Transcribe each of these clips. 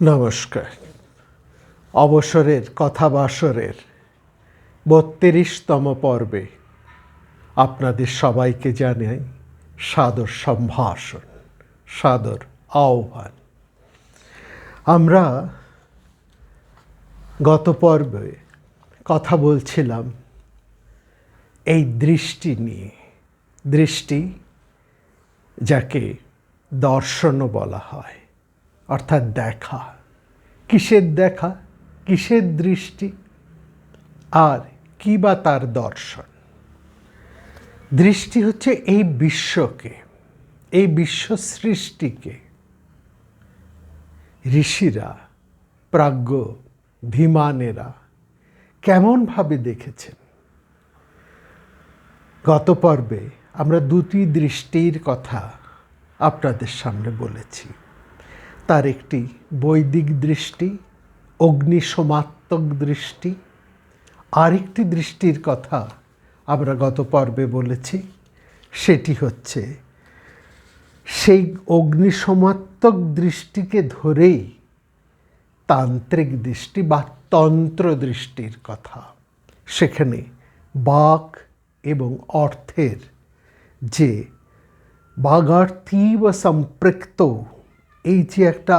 নমস্কার। অবসরের কথাবাসরের ৩২তম পর্বে আপনাদের সবাইকে জানাই সাদর সম্ভাষণ, সাদর আহ্বান। আমরা গত পর্বে কথা বলছিলাম এই দৃষ্টি নিয়ে। দৃষ্টি যাকে দর্শনও বলা হয়, অর্থাৎ দেখা। কিসের দেখা, কিসের দৃষ্টি, আর কি বা তার দর্শন? দৃষ্টি হচ্ছে এই বিশ্বকে, এই বিশ্ব সৃষ্টিকে ঋষিরা, প্রাজ্ঞ ধীমানেরা কেমনভাবে দেখেছেন। গত পর্বে আমরা দুটি দৃষ্টির কথা আপনাদের সামনে বলেছি। তার একটি বৈদিক দৃষ্টি, অগ্নিসমাত্মক দৃষ্টি। আরেকটি দৃষ্টির কথা আমরা গত পর্বে বলেছি, সেটি হচ্ছে সেই অগ্নিসমাত্মক দৃষ্টিকে ধরেই তান্ত্রিক দৃষ্টি বা তন্ত্র দৃষ্টির কথা। সেখানে বাক এবং অর্থের যে বাগার্থীব সম্পৃক্ত, এই যে একটা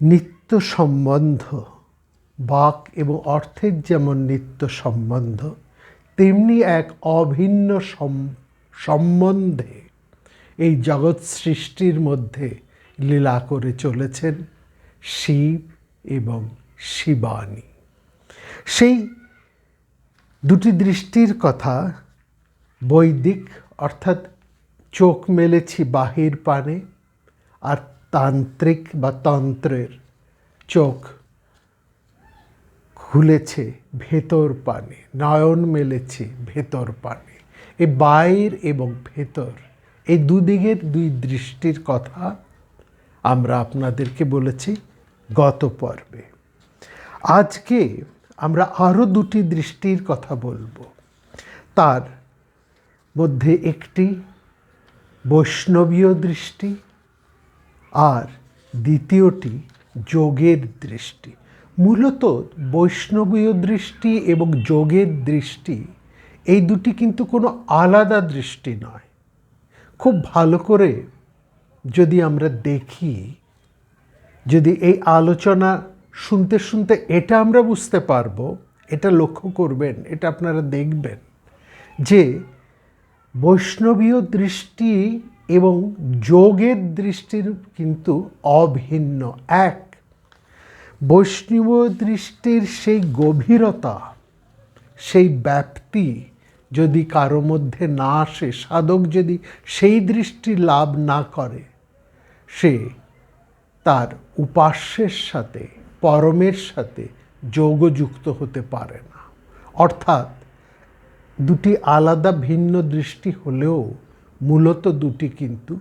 নিত্য সম্বন্ধ, বাক এবং অর্থের যেমন নিত্য সম্বন্ধ, তেমনি এক অভিন্ন সম্বন্ধে এই জগৎ সৃষ্টির মধ্যে লীলা করে চলেছেন শিব এবং শিবানী। সেই দুটি দৃষ্টির কথা বৈদিক, অর্থাৎ চোখ মেলেছি বাহির পানে, আর তান্ত্রিক বা তন্ত্রের চোখ খুলেছে ভেতর পানে, নয়ন মেলেছে ভেতর পানে। এই বাইর এবং ভেতর, এই দুদিকের দুই দৃষ্টির কথা আমরা আপনাদেরকে বলেছি গত পর্বে। আজকে আমরা আরও দুটি দৃষ্টির কথা বলবো। তার মধ্যে একটি বৈষ্ণবীয় দৃষ্টি, আর দ্বিতীয়টি যোগের দৃষ্টি। মূলত বৈষ্ণবীয় দৃষ্টি এবং যোগের দৃষ্টি, এই দুটি কিন্তু কোনো আলাদা দৃষ্টি নয়। খুব ভালো করে যদি আমরা দেখি, যদি এই আলোচনা শুনতে শুনতে এটা আমরা বুঝতে পারবো, এটা লক্ষ্য করবেন, এটা আপনারা দেখবেন যে বৈষ্ণবীয় দৃষ্টি এবং যোগের দৃষ্টির কিন্তু অভিন্ন এক। বৈষ্ণব দৃষ্টির সেই গভীরতা, সেই ব্যাপ্তি যদি কারো মধ্যে না আসে, সাধক যদি সেই দৃষ্টি লাভ না করে, সে তার উপাস্যের সাথে, পরমের সাথে যোগযুক্ত হতে পারে না। অর্থাৎ দুটি আলাদা ভিন্ন দৃষ্টি হলেও মূলত দুটি কিন্তু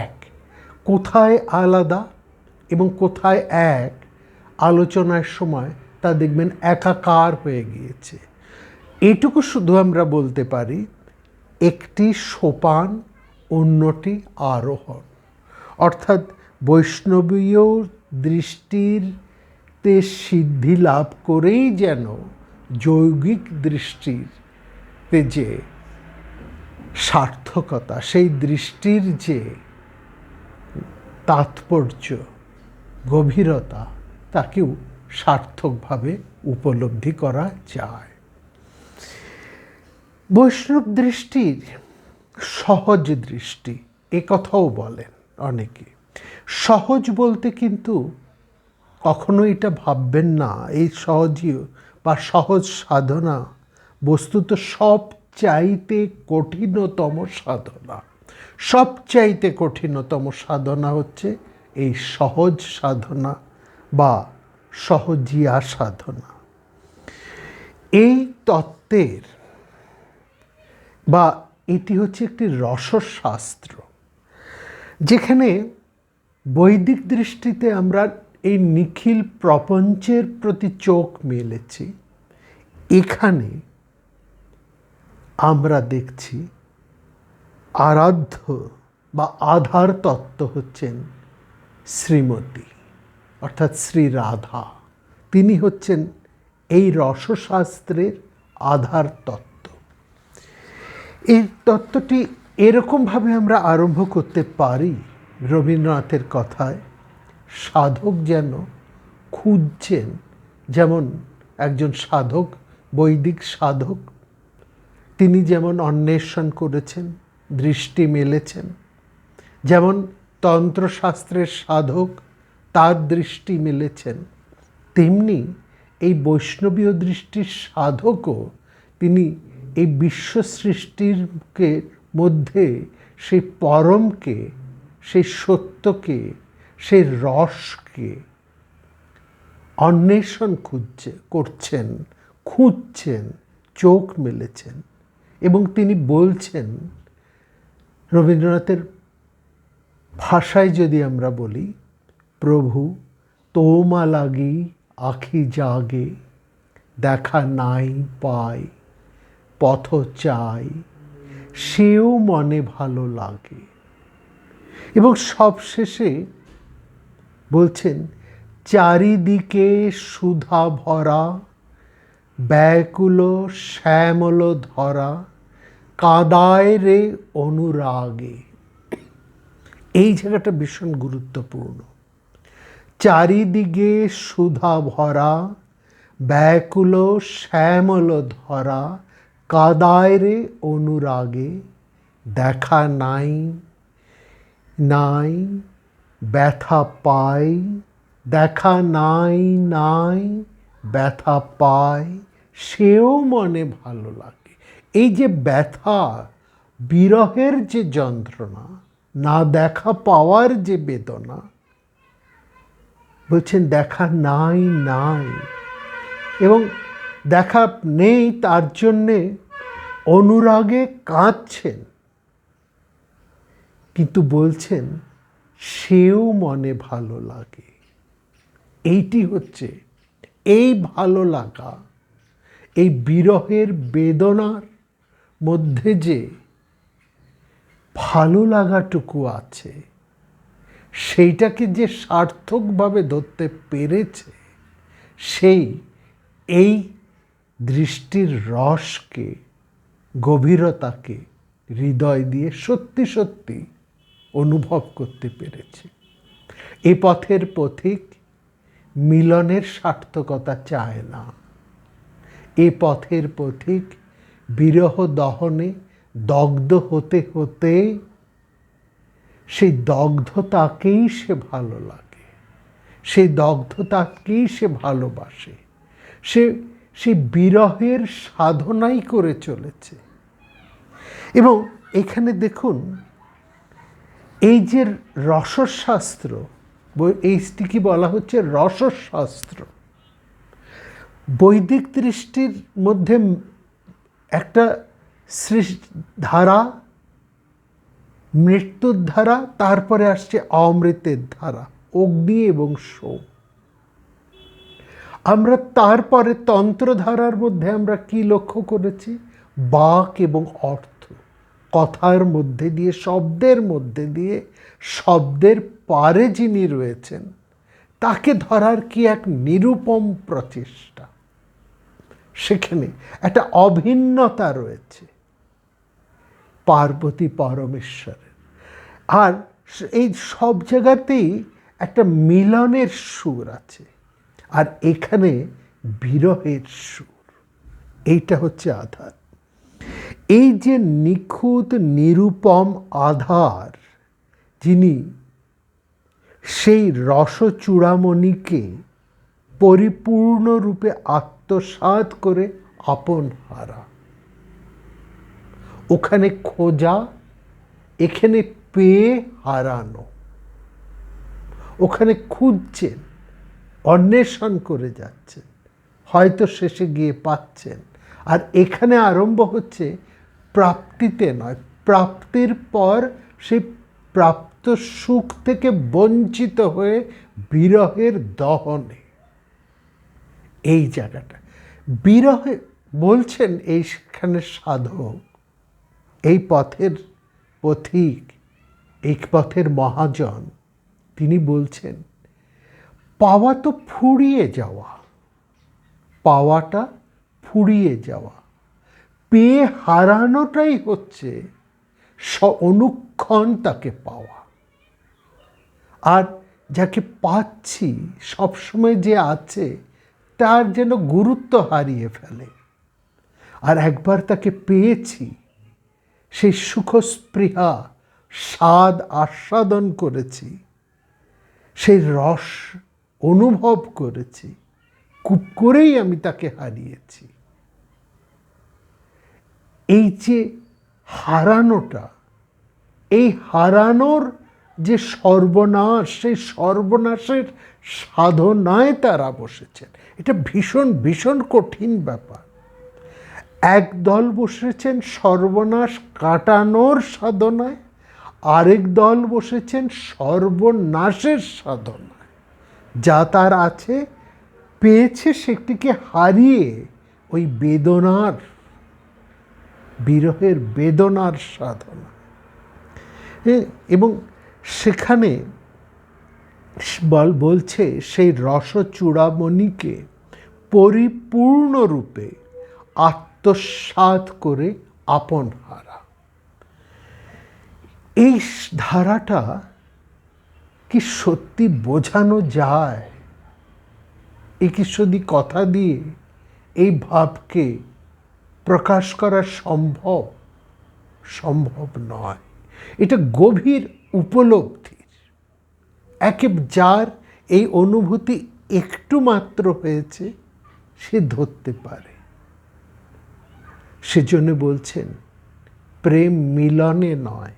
এক। কোথায় আলাদা এবং কোথায় এক, আলোচনার সময় তা দেখবেন একাকার হয়ে গিয়েছে। এইটুকু শুধু আমরা বলতে পারি, একটি সোপান, অন্যটি আরোহণ। অর্থাৎ বৈষ্ণবীয় দৃষ্টিতে সিদ্ধি লাভ করেই যেন যৌগিক দৃষ্টিতে যে সার্থকতা, সেই দৃষ্টির যে তাৎপর্য, গভীরতা, তাকেও সার্থকভাবে উপলব্ধি করা যায়। বৈষ্ণব দৃষ্টির সহজ দৃষ্টি, এ কথাও বলেন অনেকে। সহজ বলতে কিন্তু কখনো এটা ভাববেন না এই সহজীয় বা সহজ সাধনা বস্তুত সবচাইতে কঠিনতম সাধনা। সবচাইতে কঠিনতম সাধনা হচ্ছে এই সহজ সাধনা বা সহজিয়া সাধনা। এই তত্ত্বের বা এটি হচ্ছে একটি রসশাস্ত্র, যেখানে বৈদিক দৃষ্টিতে আমরা এই নিখিল প্রপঞ্চের প্রতি চোখ মেলেছি। এখানে আমরা দেখছি আরাধ্য বা আধার তত্ত্ব হচ্ছেন শ্রীমতী, অর্থাৎ শ্রী রাধা, তিনি হচ্ছেন এই রসশাস্ত্রের আধার তত্ত্ব। এই তত্ত্বটি এরকমভাবে আমরা আরম্ভ করতে পারি রবীন্দ্রনাথের কথায়, সাধক যেন খুঁজছেন, যেমন একজন সাধক, বৈদিক সাধক, তিনি যেমন অন্বেষণ করেছেন, দৃষ্টি মেলেছেন, যেমন তন্ত্রশাস্ত্রের সাধক তার দৃষ্টি মেলেছেন, তেমনি এই বৈষ্ণবীয় দৃষ্টির সাধকও তিনি এই বিশ্ব সৃষ্টির মধ্যে সেই পরমকে, সেই সত্যকে, সেই রসকে অন্বেষণ খুঁজছেন, চোখ মেলেছেন। এবং তিনি বলছেন, রবীন্দ্রনাথের ভাষায় যদি আমরা বলি, প্রভু তোমা লাগি আখি জাগে, দেখা নাই পাই পথ চাই, সেও মনে ভালো লাগে। এবং সবশেষে বলছেন, চারিদিকে সুধা ভরা, ব্যাকুল শ্যামল ধরা, কাঁদায় রে অনুরাগে। এই জায়গাটা ভীষণ গুরুত্বপূর্ণ। চারিদিকে সুধা ভরা, ব্যাকুল শ্যামল ধরা, কাঁদায় রে অনুরাগে, দেখা নাই ব্যথা পাই, দেখা নাই ব্যথা পাই, সেও মনে ভালো লাগে। এই যে ব্যথা, বিরহের যে যন্ত্রণা, না দেখা পাওয়ার যে বেদনা, বলছেন দেখা নাই এবং দেখা নেই, তার জন্যে অনুরাগে কাঁদছেন, কিন্তু বলছেন সেও মনে ভালো লাগে। এইটি হচ্ছে এই ভালো লাগা, এই বিরহের বেদনার মধ্যে যে ভালো লাগাটুকু আছে, সেইটাকে যে সার্থকভাবে ধরতে পেরেছে, সেই এই দৃষ্টির রসকে, গভীরতাকে হৃদয় দিয়ে সত্যি সত্যি অনুভব করতে পেরেছে। এ পথের পথিক মিলনের সার্থকতা চায় না। এ পথের পথিক বিরহ দহনে দগ্ধ হতে হতে সেই দগ্ধতাকেই সে ভালো লাগে, সেই দগ্ধতাকেই সে ভালোবাসে, সে বিরহের সাধনাই করে চলেছে। এবং এখানে দেখুন, এই যে রসশাস্ত্র, এইটিকে বলা হচ্ছে রসশাস্ত্র। বৈদিক দৃষ্টির মধ্যে একটা ধারা, মৃত্যুর ধারা, তারপরে আসছে অমৃতের ধারা, অগ্নি এবং সোম। আমরা তারপরে তন্ত্রধারার মধ্যে আমরা কি লক্ষ্য করেছি? বাক এবং অর্থ, কথার মধ্যে দিয়ে, শব্দের মধ্যে দিয়ে, শব্দের পারে যিনি রয়েছেন, তাকে ধরার কি এক নিরুপম প্রচেষ্টা। সেখানে একটা অভিন্নতা রয়েছে পার্বতী পরমেশ্বরের। আর এই সব জায়গাতেই একটা মিলনের সুর আছে, আর এখানে বিরহের সুর। এইটা হচ্ছে আধার। এই যে নিখুঁত নিরুপম আধার, যিনি সেই রসচূড়ামণিকে পরিপূর্ণরূপে আত্মসাৎ করে আপন হারা, ওখানে খোঁজা, এখানে পেয়ে হারানো, ওখানে খুঁজছেন, অন্বেষণ করে যাচ্ছেন, হয়তো শেষে গিয়ে পাচ্ছেন। আর এখানে আরম্ভ হচ্ছে প্রাপ্তিতে নয়, প্রাপ্তির পর সেই প্রাপ্ত সুখ থেকে বঞ্চিত হয়ে বিরহের দহনে। এই জায়গাটা বিরহে বলছেন, এইখানে সাধক, এই পথের পথিক, এই পথের মহাজন, তিনি বলছেন পাওয়া তো ফুরিয়ে যাওয়া, পাওয়াটা ফুরিয়ে যাওয়া, পেয়ে হারানোটাই হচ্ছে অনুক্ষণ তাকে পাওয়া। আর যাকে পাচ্ছি সবসময় যে আছে তার যেন গুরুত্ব হারিয়ে ফেলে। আর একবার তাকে পেয়েছি, সেই সুখস্পৃহা স্বাদ আস্বাদন করেছি, সেই রস অনুভব করেছি, খুব করেই আমি তাকে হারিয়েছি। এই যে হারানোটা, এই হারানোর যে সর্বনাশ, সেই সর্বনাশের সাধনায় তারা বসেছেন। এটা ভীষণ ভীষণ কঠিন ব্যাপার। এক দল বসেছেন সর্বনাশ কাটানোর সাধনায়, আরেক দল বসেছেন সর্বনাশের সাধনায়। যা তার আছে, পেয়েছে, সেটিকে হারিয়ে ওই বেদনার, বিরহের বেদনার সাধনা। এবং সেখানে বলছে সেই রসচূড়ামণিকে পরিপূর্ণরূপে আত্মসাৎ করে আপন হারা। এই ধারাটা কি সত্যি বোঝানো যায়? এই কি শুধু কথা দিয়ে এই ভাবকে প্রকাশ করা সম্ভব? সম্ভব নয়। এটা গভীর উপলব্ধির। যার এই অনুভূতি একটু মাত্র হয়েছে, সে ধরতে পারে। সেজন্য বলছেন, প্রেম মিলনে নয়,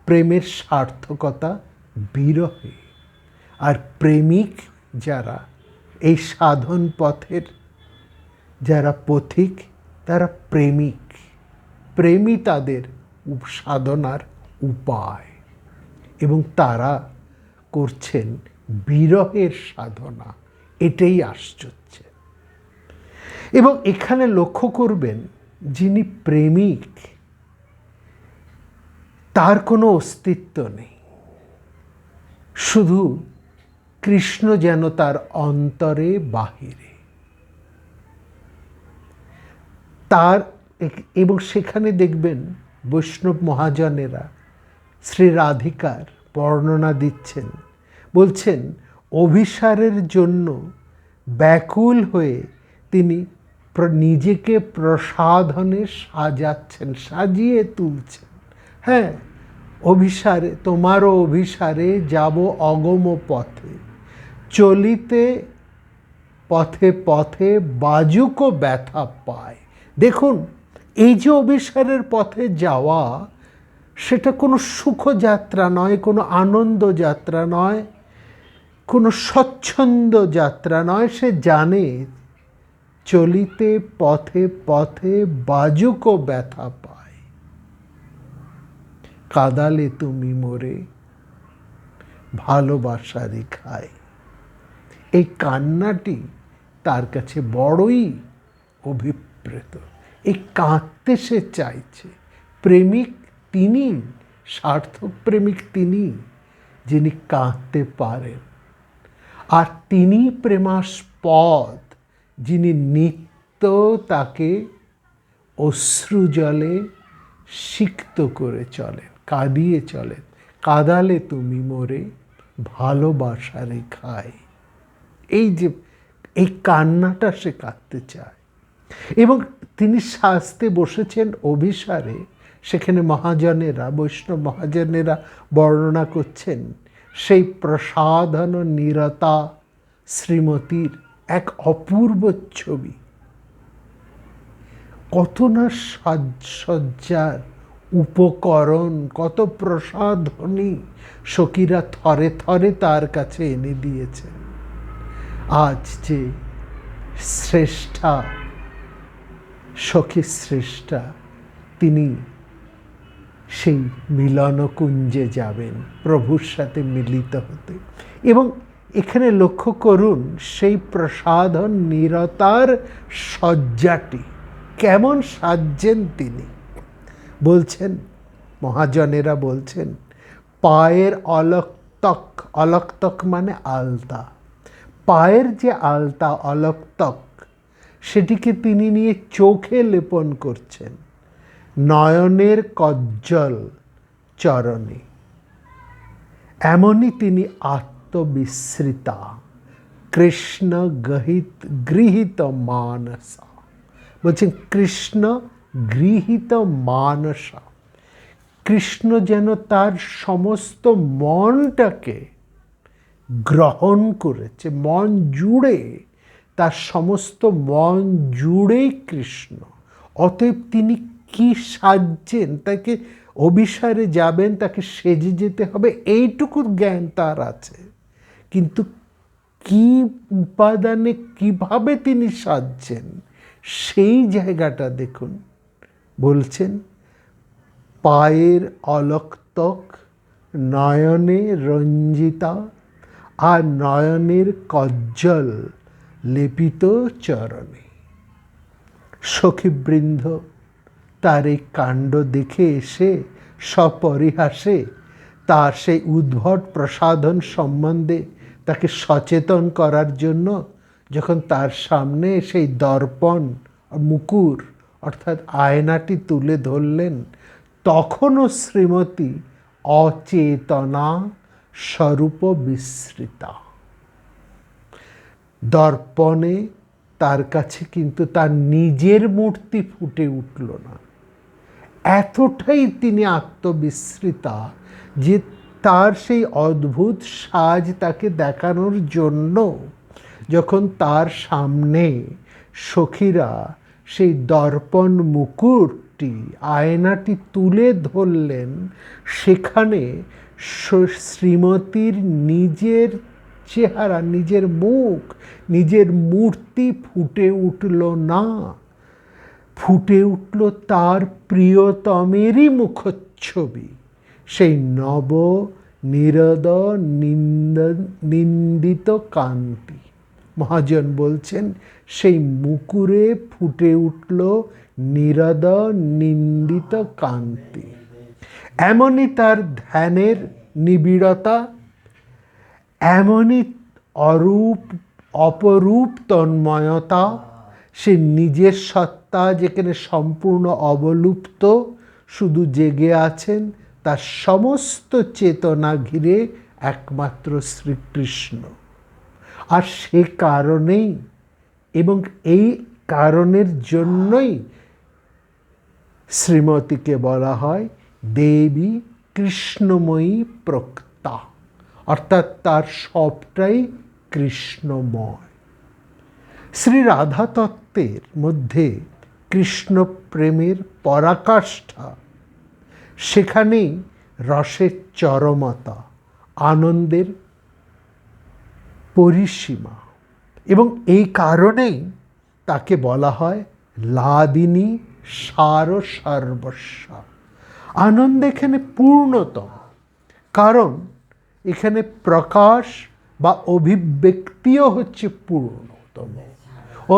প্রেমের সার্থকতা বিরহে। আর প্রেমিক যারা, এই সাধন পথের যারা পথিক, তারা প্রেমিক। প্রেমই তাদের সাধনার উপায়, এবং তারা করছেন বিরহের সাধনা। এটাই আশ্চর্য। এবং এখানে লক্ষ্য করবেন, যিনি প্রেমিক তার কোনো অস্তিত্ব নেই, শুধু কৃষ্ণ যেন তার অন্তরে বাহিরে। তার এবং সেখানে দেখবেন বৈষ্ণব মহাজনেরা শ্রী রাধিকার বর্ণনা দিচ্ছেন, বলছেন অভিসারের জন্য ব্যাকুল হয়ে তিনি নিজেকে প্রসাধনে সাজাচ্ছেন, সাজিয়ে তুলছেন। হ্যাঁ, অভিসারে, তোমারও অভিসারে যাব অগম পথে, চলিতে পথে পথে বাজুকো ব্যথা পায়। দেখুন, এই যে অভিসারের পথে যাওয়া, সেটা কোনো সুখযাত্রা নয়, কোনো আনন্দ যাত্রা নয়, কোনো স্বচ্ছন্দ যাত্রা নয়। সে জানে চলিতে পথে পথে বাজুকো ব্যথা পায়, কাদালে তুমি মোরে ভালোবাসারে খায়। এই কান্নাটি তার কাছে বড়ই অভিপ্রেত। এই কাঁদতে সে চাইছে। প্রেমিক তিনি, সার্থক প্রেমিক তিনি, যিনি কাঁদতে পারেন। আর তিনি প্রেমাস্পদ, যিনি নিত্য তাকে অশ্রু জলে সিক্ত করে চলেন, কাঁদিয়ে চলেন। কাদালে তুমি মোরে ভালোবাসারে খায়। এই যে এই কান্নাটা সে কাঁদতে চায়। এবং তিনি সাজতে বসেছেন অভিসারে। সেখানে মহাজনেরা, বৈষ্ণব মহাজনেরা বর্ণনা করছেন সেই প্রসাধন নিরতা শ্রীমতীর এক অপূর্ব ছবি। কত না সাজসজ্জার উপকরণ, কত প্রসাধনী সখীরা থরে থরে তার কাছে এনে দিয়েছেন। আজ যে শ্রেষ্ঠা, সখী শ্রেষ্ঠা, তিনি সেই মিলনকুঞ্জে যাবেন প্রভুর সাথে মিলিত হতে। এবং এখানে লক্ষ্য করুন সেই প্রসাধন নিরতার সজ্জাটি কেমন সাজছেন তিনি। বলছেন মহাজনেরা, বলছেন পায়ের অলক্তক, অলক্তক মানে আলতা, পায়ের যে আলতা অলক্তক সেটিকে তিনি নিয়ে চোখে লেপন করছেন, নয়নের কজ্জল চরণে। এমনই তিনি আত্মবিস্মৃতা, কৃষ্ণ গৃহীত মানসা। বলছেন কৃষ্ণ গৃহীত মানসা, কৃষ্ণ যেন তার সমস্ত মনটাকে গ্রহণ করেছে, মন জুড়ে, তার সমস্ত মন জুড়েই কৃষ্ণ। অতএব তিনি কি সাজছেন, তাকে অভিসারে যাবেন, তাকে সেজে যেতে হবে, এইটুকু জ্ঞান তার আছে। কিন্তু কি উপাদানে কিভাবে তিনি সাজছেন সেই জায়গাটা দেখুন। বলছেন পায়ের অলক্তক, নয়নে রঞ্জিতা, আর নয়নের কজ্জল লেপিত চরণে। সখীবৃন্দ তার এই কাণ্ড দেখে এসে সপরিহাসে তার সেই উদ্ভট প্রসাধন সম্বন্ধে তাকে সচেতন করার জন্য যখন তার সামনে সেই দর্পণ মুকুর অর্থাৎ আয়নাটি তুলে ধরলেন, তখনও শ্রীমতী অচেতনা স্বরূপ বিস্মৃতা। দর্পণে তার কাছে কিন্তু তার নিজের মূর্তি ফুটে উঠল না। এতটাই তিনি আত্মবিস্মৃতা যে তার সেই অদ্ভুত সাজ তাকে দেখানোর জন্য যখন তার সামনে সখীরা সেই দর্পণ মুকুটটি আয়নাটি তুলে ধরলেন, সেখানে শ্রীমতীর নিজের চেহারা, নিজের মুখ, নিজের মূর্তি ফুটে উঠল না, ফুটে উঠল তার প্রিয়তমেরই মুখচ্ছবি, সেই নব নিরদ নিন্দিত কান্তি। মহাজন বলছেন সেই মুকুরে ফুটে উঠল নিরদ নিন্দিত কান্তি। এমনই তার ধ্যানের নিবিড়তা, এমনই অপরূপ তন্ময়তা, সে নিজের সত্তা যেখানে সম্পূর্ণ অবলুপ্ত, শুধু জেগে আছেন তার সমস্ত চেতনা ঘিরে একমাত্র শ্রীকৃষ্ণ। আর সে কারণেই এবং এই কারণের জন্যই শ্রীমতীকে বলা হয় দেবী কৃষ্ণময়ী প্রক্তা, অর্থাৎ তার সবটাই কৃষ্ণময়। শ্রী রাধা তত্ত্বের মধ্যে কৃষ্ণ প্রেমের পরাকাষ্ঠা, সেখানেই রসের চরমতা, আনন্দের পরিসীমা, এবং এই কারণেই তাকে বলা হয় লাদিনী সার সর্বস্ব। আনন্দ এখানে পূর্ণতম, কারণ এখানে প্রকাশ বা অভিব্যক্তিও হচ্ছে পূর্ণতম।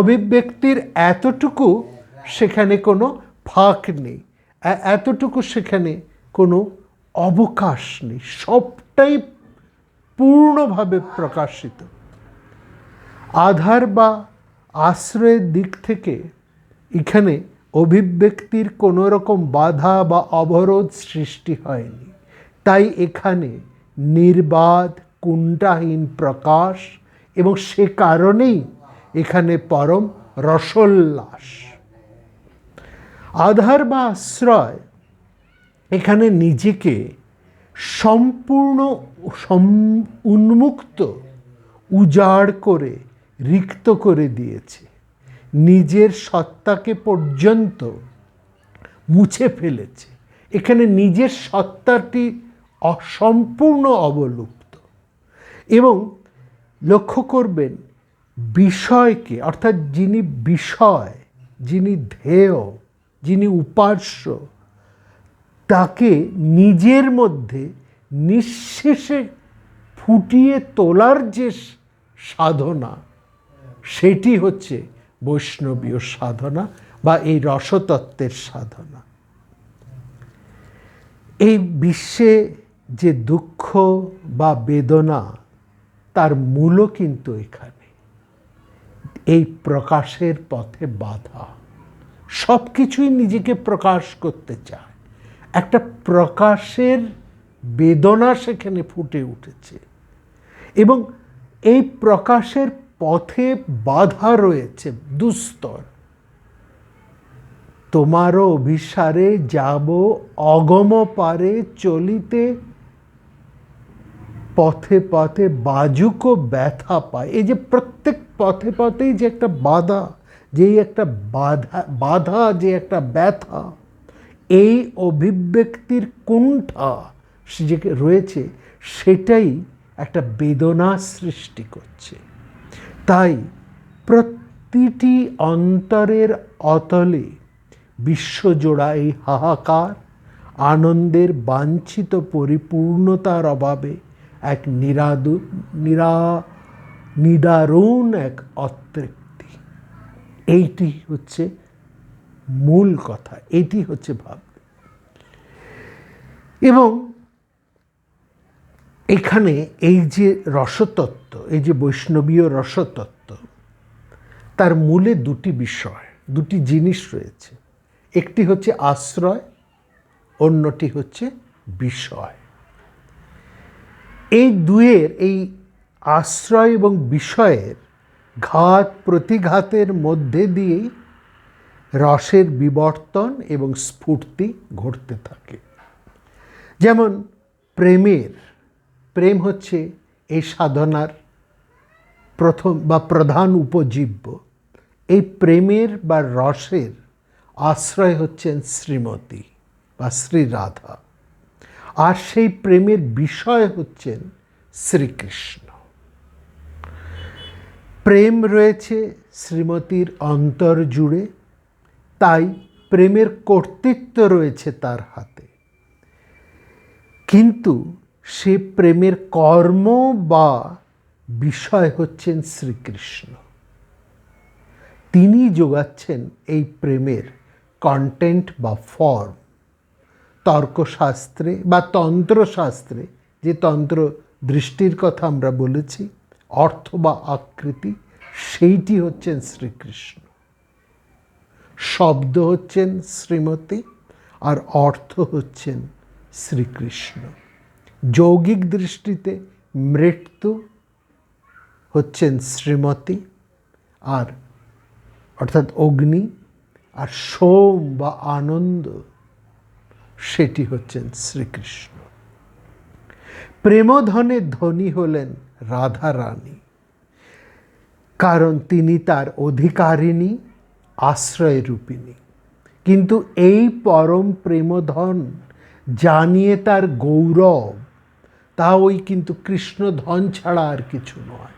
অভিব্যক্তির এতটুকু সেখানে কোনো ফাঁক নেই, এতটুকু সেখানে কোনো অবকাশ নেই, সবটাই পূর্ণভাবে প্রকাশিত। আধার বা আশ্রয়ের দিক থেকে এখানে অভিব্যক্তির কোনো রকম বাধা বা অবরোধ সৃষ্টি হয়নি, তাই এখানে নির্বাদ কুণ্ঠাহীন প্রকাশ, এবং সে কারণেই এখানে পরম রসোল্লাস। আধার বা আশ্রয় এখানে নিজেকে সম্পূর্ণ উন্মুক্ত, উজাড় করে রিক্ত করে দিয়েছে, নিজের সত্তাকে পর্যন্ত মুছে ফেলেছে। এখানে নিজের সত্তাটি অসম্পূর্ণ অবলুপ্ত। এবং লক্ষ্য করবেন বিষয়কে, অর্থাৎ যিনি বিষয়, যিনি ধেয়, যিনি উপাস্য, তাকে নিজের মধ্যে নিঃশেষে ফুটিয়ে তোলার যে সাধনা, সেটি হচ্ছে বৈষ্ণবীয় সাধনা বা এই রসতত্ত্বের সাধনা। এই বিশ্বে যে দুঃখ বা বেদনা, তার মূলও কিন্তু এখানে। এই প্রকাশের পথে বাধা। সব কিছুই নিজেকে প্রকাশ করতে চায়, একটা প্রকাশের বেদনা সেখানে ফুটে উঠেছে, এবং এই প্রকাশের পথে বাধা রয়েছে দুস্তর। তোমারও অভিসারে যাব অগম পারে চলিতে, পথে পথে বাজুক ব্যথা পায়। এই যে প্রত্যেক পথে পথেই যে একটা বাধা, যেই একটা বাধা যে একটা ব্যথা, এই অভিব্যক্তির কুণ্ঠা যে রয়েছে, সেটাই একটা বেদনা সৃষ্টি করছে। তাই প্রতিটি অন্তরের অতলে বিশ্বজোড়া এই হাহাকার, আনন্দের বাঞ্ছিত পরিপূর্ণতার অভাবে এক নিদারুণ এক অতৃপ্তি। এইটি হচ্ছে মূল কথা, এটি হচ্ছে ভাব। এবং এখানে এই যে রসতত্ত্ব, এই যে বৈষ্ণবীয় রসতত্ত্ব, তার মূলে দুটি বিষয়, দুটি জিনিস রয়েছে। একটি হচ্ছে আশ্রয়, অন্যটি হচ্ছে বিষয়। এই দুয়ের, এই আশ্রয় এবং বিষয়ের ঘাত প্রতিঘাতের মধ্যে দিয়েই রসের বিবর্তন এবং স্ফূর্তি ঘটতে থাকে। যেমন প্রেম হচ্ছে এই সাধনার প্রথম বা প্রধান উপজীব্য। এই প্রেমের বা রসের আশ্রয় হচ্ছেন শ্রীমতী বা শ্রী রাধা, আর সেই প্রেমের বিষয় হচ্ছেন শ্রীকৃষ্ণ। প্রেম রয়েছে শ্রীমতীর অন্তর জুড়ে, তাই প্রেমের কর্তৃত্ব রয়েছে তার হাতে। কিন্তু সে প্রেমের কর্ম বা বিষয় হচ্ছেন শ্রীকৃষ্ণ। তিনি যোগাচ্ছেন এই প্রেমের কন্টেন্ট বা ফর্ম। তর্কশাস্ত্রে বা তন্ত্রশাস্ত্রে যে তন্ত্র দৃষ্টির কথা আমরা বলেছি, অর্থ বা আকৃতি, সেইটি হচ্ছেন শ্রীকৃষ্ণ। শব্দ হচ্ছেন শ্রীমতী, আর অর্থ হচ্ছেন শ্রীকৃষ্ণ। যৌগিক দৃষ্টিতে মৃত্যু হচ্ছেন শ্রীমতী, আর অর্থাৎ অগ্নি, আর সোম বা আনন্দ সেটি হচ্ছেন শ্রীকৃষ্ণ। প্রেমধনে ধনী হলেন রাধা রানী, কারণ তিনি তার অধিকারিণী, আশ্রয়রূপিণী। কিন্তু এই পরম প্রেমধন জানিয়ে তার গৌরব, তা ওই কিন্তু কৃষ্ণ ধন ছাড়া আর কিছু নয়।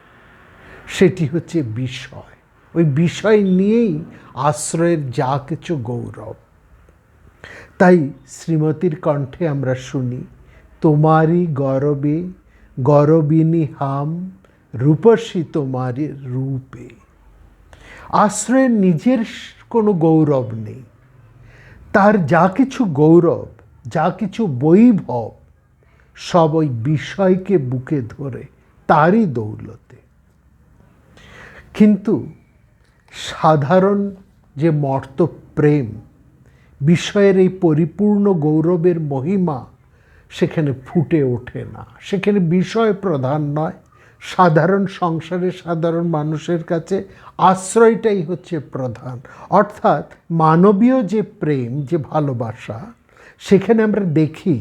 সেটি হচ্ছে বিষয়। ওই বিষয় নিয়েই আশ্রয়ের যা কিছু গৌরব। তাই শ্রীমতীর কণ্ঠে আমরা শুনি, তোমারই গরবে গরবিনী হাম, রূপসী তোমারই রূপে। আশ্রয়ের নিজের কোনো গৌরব নেই, তার যা কিছু গৌরব, যা কিছু বৈভব, সব ওই বিষয়কে বুকে ধরে তারই দৌলতে। কিন্তু সাধারণ যে মর্ত প্রেম, বিষয়ের এই পরিপূর্ণ গৌরবের মহিমা সেখানে ফুটে ওঠে না, সেখানে বিষয় প্রধান নয়। সাধারণ সংসারে সাধারণ মানুষের কাছে আশ্রয়টাই হচ্ছে প্রধান। অর্থাৎ মানবীয় যে প্রেম, যে ভালোবাসা, সেখানে আমরা দেখি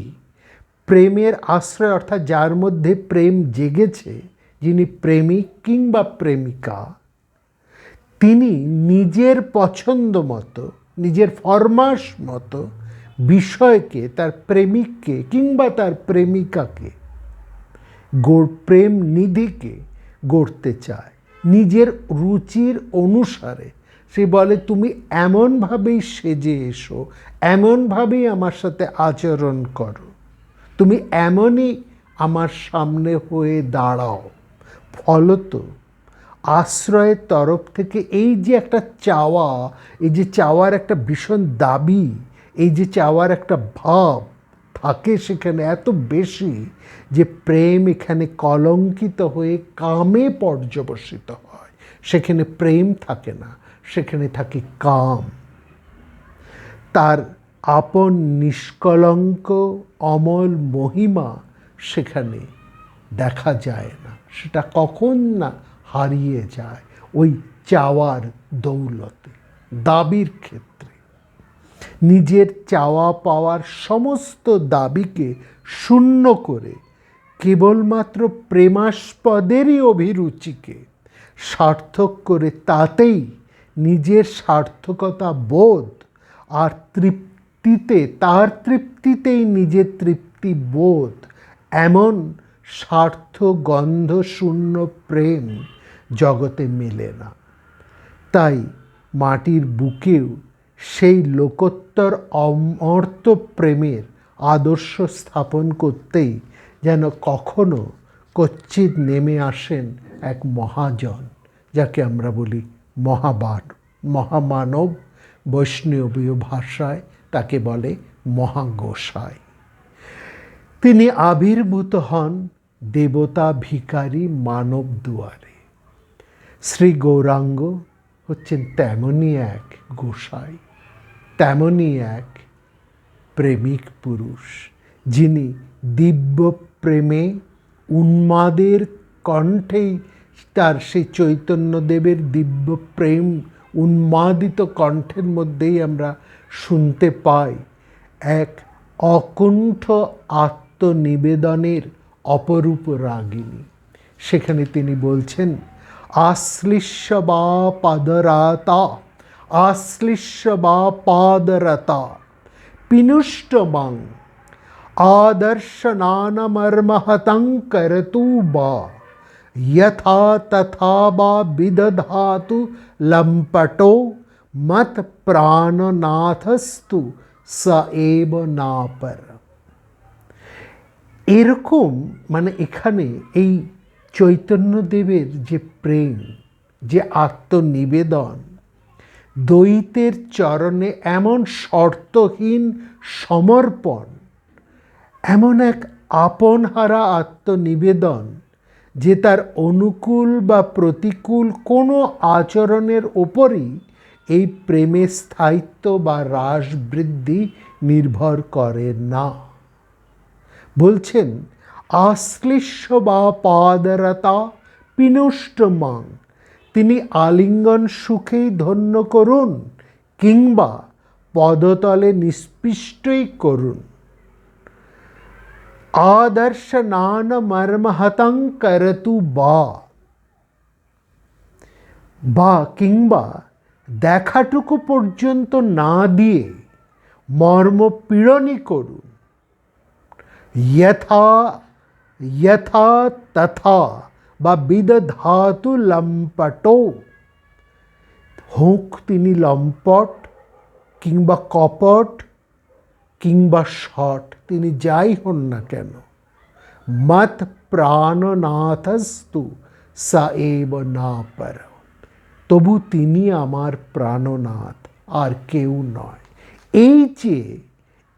প্রেমের আশ্রয়, অর্থাৎ যার মধ্যে প্রেম জেগেছে, যিনি প্রেমিক কিংবা প্রেমিকা, তিনি নিজের পছন্দ মতো, নিজের ফরমাশ মতো বিষয়কে, তার প্রেমিককে কিংবা তার প্রেমিকাকে, প্রেম নিধিকে গড়তে চায় নিজের রুচির অনুসারে। সে বলে, তুমি এমনভাবেই সেজে এসো, এমনভাবেই আমার সাথে আচরণ করো, তুমি এমনই আমার সামনে হয়ে দাঁড়াও। ফলত আশ্রয়ের তরফ থেকে এই যে একটা চাওয়া, এই যে চাওয়ার একটা ভীষণ দাবি, এই যে চাওয়ার একটা ভাব থাকে সেখানে এত বেশি, যে প্রেম এখানে কলঙ্কিত হয়ে কামে পর্যবসিত হয়। সেখানে প্রেম থাকে না, সেখানে থাকে কাম। তার আপন নিষ্কলঙ্ক অমল মহিমা সেখানে দেখা যায় না, সেটা কখন না হারিয়ে যায় ওই চাওয়ার দৌলতে। দাবির ক্ষেত্রে নিজের চাওয়া পাওয়ার সমস্ত দাবিকে শূন্য করে কেবলমাত্র প্রেমাস্পদেরই অভিরুচিকে সার্থক করে তাতেই নিজের সার্থকতা বোধ আর তার তৃপ্তিতেই নিজের তৃপ্তি বোধ, এমন স্বার্থ গন্ধ শূন্য প্রেম জগতে মেলে না। তাই মাটির বুকেও সেই লোকোত্তর অমর্ত্য প্রেমের আদর্শ স্থাপন করতেই যেন কখনো কচ্ছিৎ নেমে আসেন এক মহাজন, যাকে আমরা বলি মহামানব, বৈষ্ণবীয় ভাষায় তাকে বলে মহাগোসাই। তিনি আবির্ভূত হন দেবতা ভিখারি মানব দুয়ারে। শ্রী গৌরাঙ্গ হচ্ছেন তেমনই এক গোসাই, তেমনই এক প্রেমিক পুরুষ, যিনি দিব্য প্রেমে উন্মাদের কণ্ঠেই তার সেই চৈতন্যদেবের দিব্য প্রেম উন্মাদিত কণ্ঠের মধ্যেই আমরা শুনতে পাই এক অকুণ্ঠ আত্মনিবেদনের অপরূপ রাগিনী। সেখানে তিনি বলছেন, আশ্লিষ্য বা পাদরাতা, আশ্লিষ্য বা পাদরতা পিনুষ্টমাং আদর্শনানমর্মহতং করতু বা यथा तथा बा विदधातु लंपटो मत প্রাণনাথস্তু স এব না পর। এরকম মানে এখানে এই চৈতন্যদেবের যে প্রেম, যে আত্মনিবেদন, দ্বৈতের চরণে এমন শর্তহীন সমর্পণ, এমন এক আপনহারা আত্মনিবেদন যে তার অনুকূল বা প্রতিকূল কোনো আচরণের ওপরই এই প্রেমের স্থায়িত্ব বা হ্রাস বৃদ্ধি নির্ভর করে না। বলছেন, আশ্লিষ্য বা পাদরতা পিনুষ্টমাং, তিনি আলিঙ্গন সুখেই ধন্য করুন কিংবা পদতলে নিষ্পিষ্টই করুন। আদর্শনান মর্মহতং করতু বা কিংবা দেখাটুকু পর্যন্ত না দিয়ে মর্মপীড়নই করুন। যথা তথা বা বিদধাতু লম্পটো, হোক তিনি লম্পট কিংবা কপট কিংবা শট, তিনি যাই হন না কেন, মত প্রাণনাথস্তু স এব না পর, তবু তিনি আমার প্রাণনাথ, আর কেউ নয়। এই যে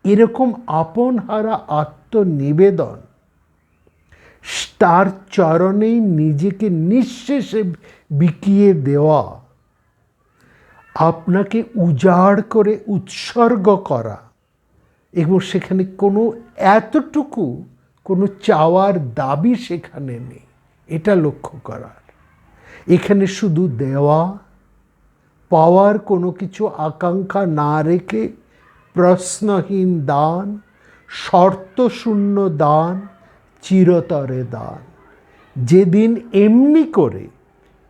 এরকম আপনহারা আত্মনিবেদন, তার চরণেই নিজেকে নিঃশেষে বিকিয়ে দেওয়া, আপনাকে উজাড় করে উৎসর্গ করা, এবং সেখানে কোনো এতটুকু কোনো চাওয়ার দাবি সেখানে নেই, এটা লক্ষ্য করার। এখানে শুধু দেওয়া পাওয়ার কোনো কিছু আকাঙ্ক্ষা না রেখে প্রশ্নহীন দান, শর্তশূন্য দান, চিরতরে দান। যেদিন এমনি করে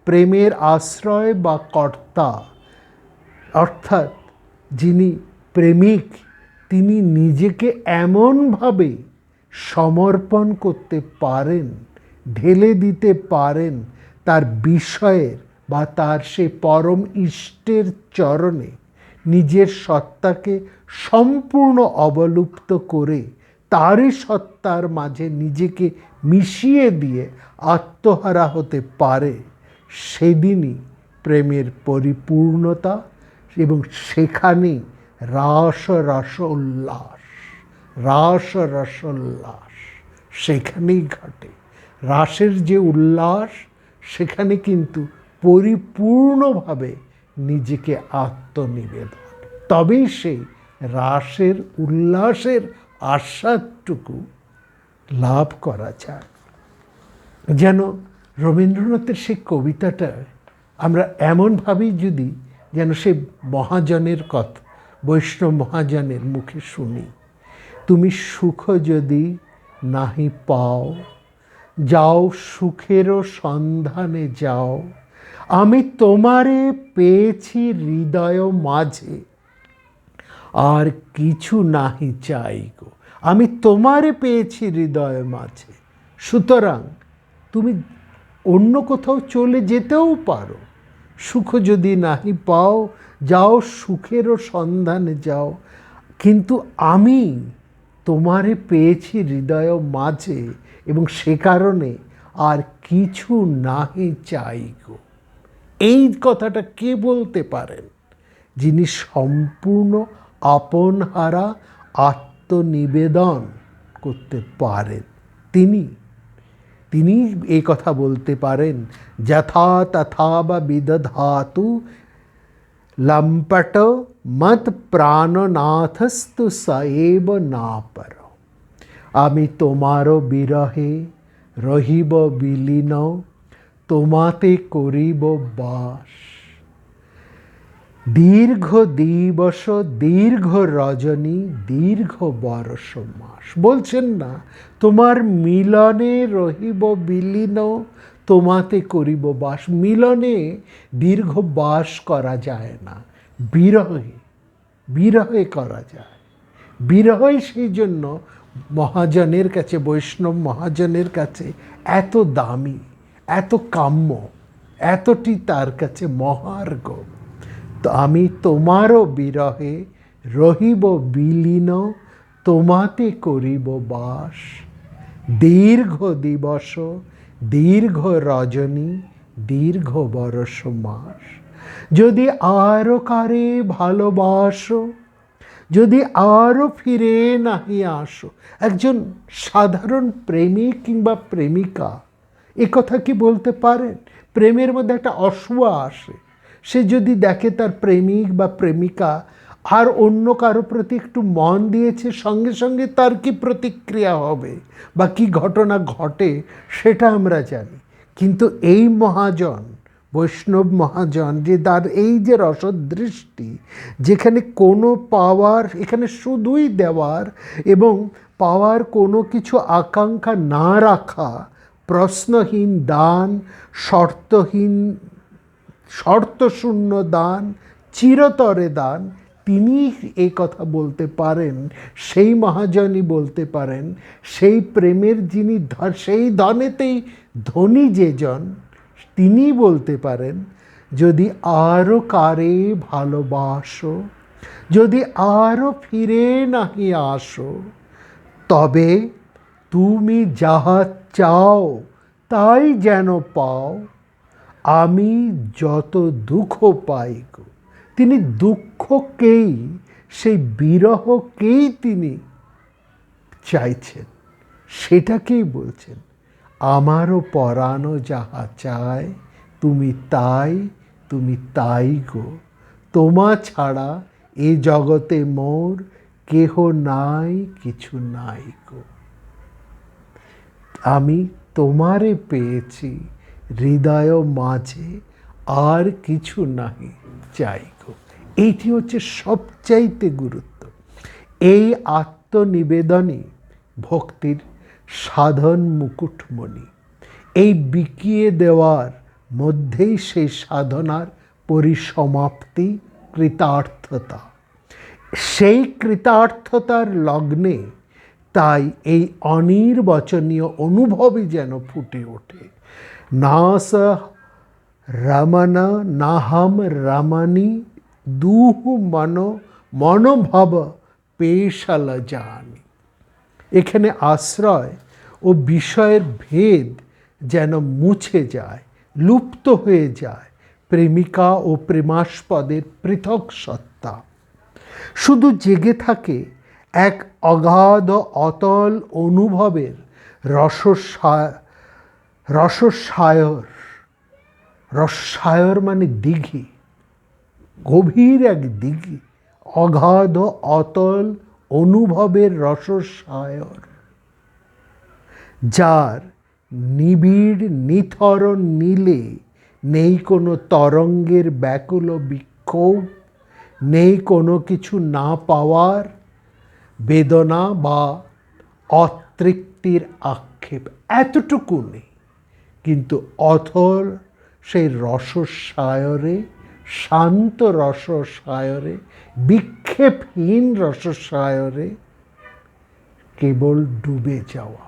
প্রেমের আশ্রয় বা কর্তা, অর্থাৎ যিনি প্রেমিক, তিনি নিজেকে এমনভাবে সমর্পণ করতে পারেন, ঢেলে দিতে পারেন তার বিষয়ের বা তার সে পরম ইষ্টের চরণে, নিজের সত্তাকে সম্পূর্ণ অবলুপ্ত করে তারই সত্তার মাঝে নিজেকে মিশিয়ে দিয়ে আত্মহারা হতে পারে, সেদিনই প্রেমের পরিপূর্ণতা, এবং সেখানেই রাস উল্লাস সেখানেই ঘটে। রাসের যে উল্লাস, সেখানে কিন্তু পরিপূর্ণভাবে নিজেকে আত্মনিবেদন, তবেই সেই রাসের উল্লাসের আস্বাদটুকু লাভ করা যায়। যেন রবীন্দ্রনাথের সেই কবিতাটা আমরা এমনভাবেই যদি যেন সেই মহাজনের কথা, বৈষ্ণব মহাজনের মুখে শুনি, তুমি সুখ যদি নাহি পাও, যাও সুখেরও সন্ধানে যাও, আমি তোমারে পেয়েছি হৃদয় মাঝে, আর কিছু নাহি চাই গো। আমি তোমারে পেয়েছি হৃদয় মাঝে, সুতরাং তুমি অন্য কোথাও চলে যেতেও পারো, সুখ যদি নাহি পাও, যাও সুখেরও সন্ধানে যাও, কিন্তু আমি তোমারে পেয়েছি হৃদয় মাঝে, এবং সে কারণে আর কিছু নাহি চাই গো। এই কথাটা কে বলতে পারেন? যিনি সম্পূর্ণ আপনহারা আত্মনিবেদন করতে পারেন, তিনি এই কথা বলতে পারেন, যথা তথা বা বিদধাতু লম্পট মত প্রাণনাথস্তু সএব না পর। আমি তোমারও বিরহে রহিব বিলীন, তোমাতে করিব বাস। দীর্ঘ দিবস দীর্ঘ রজনী দীর্ঘ বরষ মাস। বলছেন না, তোমার মিলনে রহিব বিলীন, তোমাতে করিব বাস। মিলনে দীর্ঘ বাস করা যায় না, বিরহে করা যায়। বিরহই সেই জন্য মহাজনের কাছে, বৈষ্ণব মহাজনের কাছে এত দামি, এত কাম্য, এতটি তার কাছে মহার্ঘ। তো আমি তোমারও বিরহে রহিব বিলীন, তোমাতে করিব বাস। দীর্ঘ দিবস দীর্ঘ রজনী দীর্ঘ বরষ মাস। যদি আরো কারে ভালোবাসো, যদি আরো ফিরে নাহি আসো। একজন সাধারণ প্রেমিক কিংবা প্রেমিকা একথা কি বলতে পারেন? প্রেমের মধ্যে একটা অসুয়া আসে, সে যদি দেখে তার প্রেমিক বা প্রেমিকা আর অন্য কারো প্রতি একটু মন দিয়েছে, সঙ্গে সঙ্গে তার কি প্রতিক্রিয়া হবে বা কি ঘটনা ঘটে সেটা আমরা জানি। কিন্তু এই মহাজন, বৈষ্ণব মহাজন, যে তার এই যে রসদৃষ্টি, যেখানে কোনো পাওয়ার, এখানে শুধুই দেওয়ার এবং পাওয়ার কোনো কিছু আকাঙ্ক্ষা না রাখা, প্রশ্নহীন দান, শর্তশূন্য দান, চিরতরে দান, তিনি এই কথা বলতে পারেন। সেই মহাজনই বলতে পারেন, সেই প্রেমের যিনি সেই ধনেতেই ধনী যেজন, তিনি বলতে পারেন, যদি আরো কারে ভালোবাসো, যদি আরো ফিরে নাহি আসো, তবে তুমি যাহা চাও তাই যেন পাও, আমি যত দুঃখ পাই গো। তিনি দুঃখকেই, সেই বিরহকেই তিনি চাইছেন, সেটাকেই বলছেন, আমারও পরানো যাহা চায়, তুমি তাই গো। তোমা ছাড়া এ জগতে মোর কেহ নাই, কিছু নাই গো। আমি তোমারে পেয়েছি হৃদয় মাঝে, আর কিছু নাহি চাই গো। এইটি হচ্ছে সবচাইতে গুরুত্ব। এই আত্মনিবেদনই ভক্তির সাধন মুকুটমণি। এই বিকিয়ে দেওয়ার মধ্যেই সেই সাধনার পরিসমাপ্তি, কৃতার্থতা। সেই কৃতার্থতার লগ্নে তাই এই অনির্বচনীয় অনুভবই যেন ফুটে ওঠে। নাস রমন নাহম রমণী, দুহু মনোভব পেশাল জানি। এখানে আশ্রয় ও বিষয়ের ভেদ যেন মুছে যায়, লুপ্ত হয়ে যায় প্রেমিকা ও প্রেমাস্পদের পৃথক সত্তা। শুধু জেগে থাকে এক অগাধ অতল অনুভবের রসায়র মানে দিঘি, গভীর এক দিঘি, অগাধ অতল অনুভবের রসসায়র, যার নিবিড় নিথরণ নীলে নেই কোনো তরঙ্গের ব্যাকুল বিক্ষোভ, নেই কোনো কিছু না পাওয়ার বেদনা বা অতৃপ্তির আক্ষেপ, এতটুকু নেই। কিন্তু অথর সেই রসসায়রে, শান্ত রসসায়রে, বিক্ষেপহীন রসসায়রে কেবল ডুবে যাওয়া।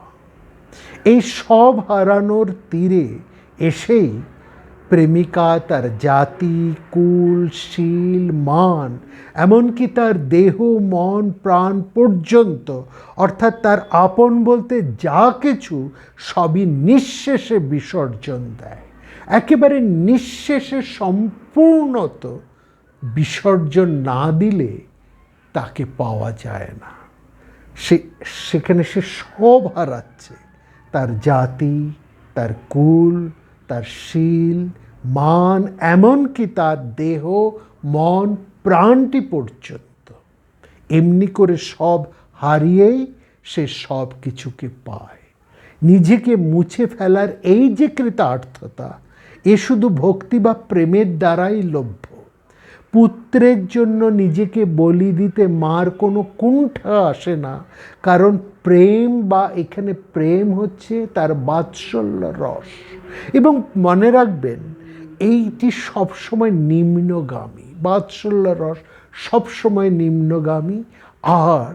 এই সব হারানোর তীরে এসেই প্রেমিকা তার জাতি, কুল, শীল, মান, এমনকি তার দেহ, মন, প্রাণ পর্যন্ত, অর্থাৎ তার আপন বলতে যা কিছু সবই নিঃশেষে বিসর্জন দেয়। একেবারে নিঃশেষে সম্পূর্ণত বিসর্জন না দিলে তাকে পাওয়া যায় না। সেখানে সে সব হারাচ্ছে, তার জাতি, তার কুল, তার শীল, মান, এমনকি তার দেহ, মন, প্রাণটি পর্যন্ত। এমনি করে সব হারিয়েই সে সব কিছুকে পায়। নিজেকে মুছে ফেলার এই যে কৃতার্থতা, এ শুধু ভক্তি বা প্রেমের দ্বারাই লভ্য। পুত্রের জন্য নিজেকে বলি দিতে মার কোনো কুণ্ঠা আসে না, কারণ প্রেম বা এখানে প্রেম হচ্ছে তার বাৎসল্য রস। এবং মনে রাখবেন, এইটি সবসময় নিম্নগামী, বাৎসল্য রস সবসময় নিম্নগামী, আর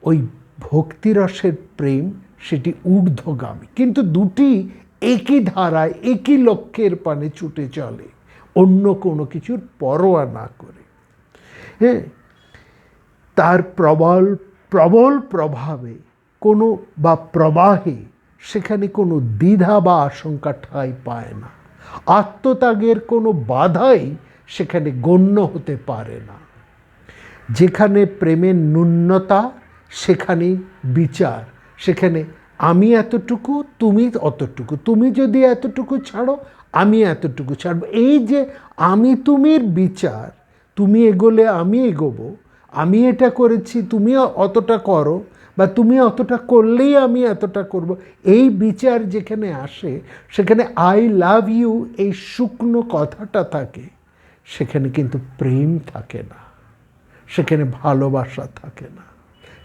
ওই ভক্তিরসের প্রেম সেটি ঊর্ধ্বগামী। কিন্তু দুটি একই ধারায়, একই লক্ষ্যের পানে ছুটে চলে, অন্য কোনো কিছুর পরোয়া না করে। হ্যাঁ, তার প্রবল প্রবল প্রভাবে কোনো বা প্রবাহে সেখানে কোনো দ্বিধা বা আশঙ্কা ঠাঁই পায় না। আত্মত্যাগের কোনো বাধাই সেখানে গণ্য হতে পারে না। যেখানে প্রেমের ন্যূনতা সেখানেই বিচার, সেখানে আমি এতটুকু, তুমি অতটুকু, তুমি যদি এতটুকু ছাড়ো আমি এতটুকু ছাড়ব। এই যে আমি তুমির বিচার, তুমি এগোলে আমি এগোবো, আমি এটা করেছি তুমি অতটা করো, বা তুমি অতটা করলেই আমি এতটা করব, এই বিচার যেখানে আসে, সেখানে আই লাভ ইউ এই শুকনো কথাটা থাকে, সেখানে কিন্তু প্রেম থাকে না, সেখানে ভালোবাসা থাকে না,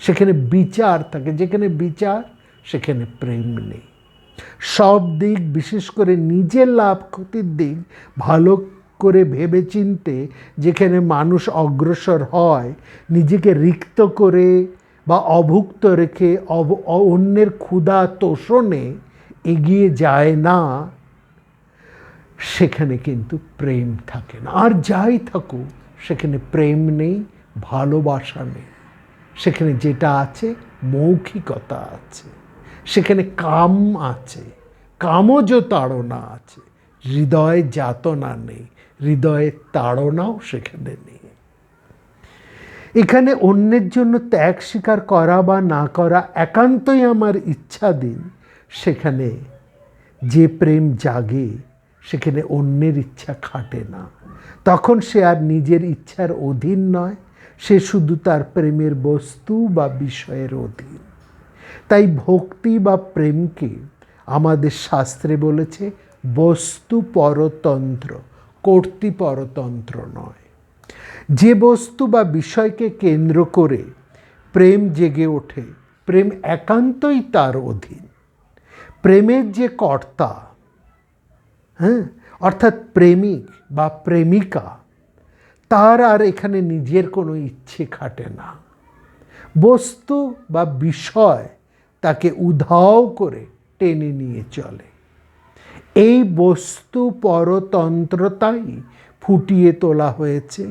সেখানে বিচার থাকে। যেখানে বিচার সেখানে প্রেম নেই। সব দিক, বিশেষ করে নিজের লাভ ক্ষতির দিক ভালো করে ভেবেচিন্তে যেখানে মানুষ অগ্রসর হয়, নিজেকে রিক্ত করে বা অভুক্ত রেখে অন্যের ক্ষুধা তোষণে এগিয়ে যায় না, সেখানে কিন্তু প্রেম থাকে না। আর যাই থাকুক, সেখানে প্রেম নেই, ভালোবাসা নেই। সেখানে যেটা আছে মৌখিকতা আছে, সেখানে কাম আছে, কামজ তাড়না আছে, হৃদয়ে যাতনা নেই, হৃদয়ের তাড়নাও সেখানে নেই। এখানে অন্যের জন্য ত্যাগ স্বীকার করা বা না করা একান্তই আমার ইচ্ছাধীন। সেখানে যে প্রেম জাগে, সেখানে অন্যের ইচ্ছা খাটে না। তখন সে আর নিজের ইচ্ছার অধীন নয়, সে শুধু তার প্রেমের বস্তু বা বিষয়ের অধীন। তাই ভক্তি বা প্রেমকে আমাদের শাস্ত্রে বলেছে বস্তু পরতন্ত্র, কর্তৃপরতন্ত্র নয়। যে বস্তু বা বিষয়কে কেন্দ্র করে প্রেম জেগে ওঠে, প্রেম একান্তই তার অধীন। প্রেমের যে কর্তা, হ্যাঁ, অর্থাৎ প্রেমিক বা প্রেমিকা, তার আর এখানে নিজের কোনো ইচ্ছে খাটে না। বস্তু বা বিষয় তাকে উধাও করে টেনে নিয়ে চলে। এই বস্তু পরতন্ত্রতাই ফুটিয়ে তোলা হয়েছে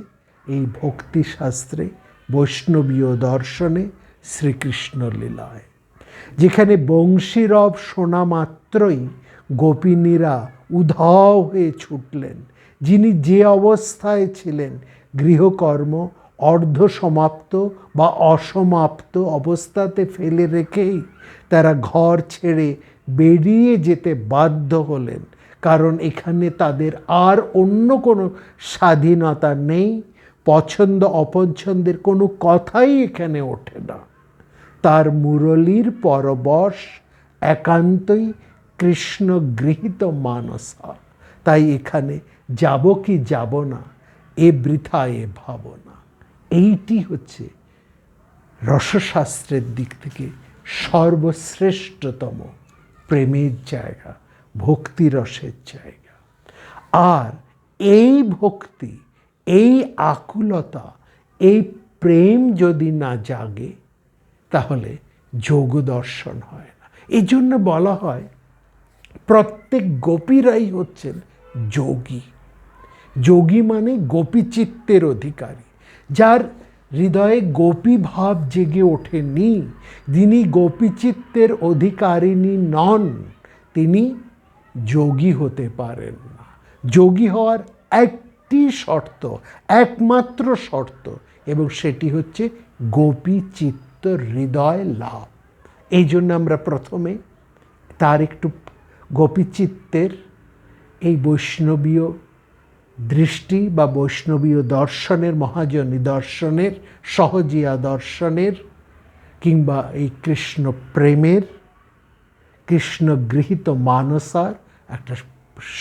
এই ভক্তিশাস্ত্রে, বৈষ্ণবীয় দর্শনে, শ্রীকৃষ্ণ লীলায়। যেখানে বংশীরব শোনা মাত্রই গোপিনীরা উধাও হয়ে ছুটলেন। যিনি যে অবস্থায় ছিলেন, গৃহকর্ম অর্ধ সমাপ্ত বা অসমাপ্ত অবস্থাতে ফেলে রেখেই তারা ঘর ছেড়ে বেরিয়ে যেতে বাধ্য হলেন, কারণ এখানে তাদের আর অন্য কোনো স্বাধীনতা নেই, পছন্দ অপছন্দের কোনো কথাই এখানে ওঠে না। তার মুরলীর পরবশ একান্তই কৃষ্ণ গৃহীত মানসা। তাই এখানে যাব কি যাব না এ বৃথা এ ভাবনা। এইটি হচ্ছে রসশাস্ত্রের দিক থেকে সর্বশ্রেষ্ঠতম প্রেমের জায়গা, ভক্তি রসের জায়গা। আর এই ভক্তি, এই আকুলতা, এই প্রেম যদি না জাগে তাহলে যোগ দর্শন হয় না। এই জন্য বলা হয় প্রত্যেক গোপীরাই হচ্ছেন যোগী। যোগী মানে গোপীচিত্তের অধিকারী, যার হৃদয়ে গোপী ভাব জেগে ওঠেনি, যিনি গোপীচিত্তের অধিকারিণী নন, তিনি যোগী হতে পারেন না। যোগী হওয়ার একটি শর্ত, একমাত্র শর্ত, এবং সেটি হচ্ছে গোপীচিত্ত হৃদয় লাভ। এই জন্য আমরা প্রথমে তার একটু গোপীচিত্তের এই বৈষ্ণবীয় দৃষ্টি বা বৈষ্ণবীয় দর্শনের, মহাজনী দর্শনের, সহজিয়া দর্শনের, কিংবা এই কৃষ্ণ প্রেমের, কৃষ্ণ গৃহীত মানসার একটা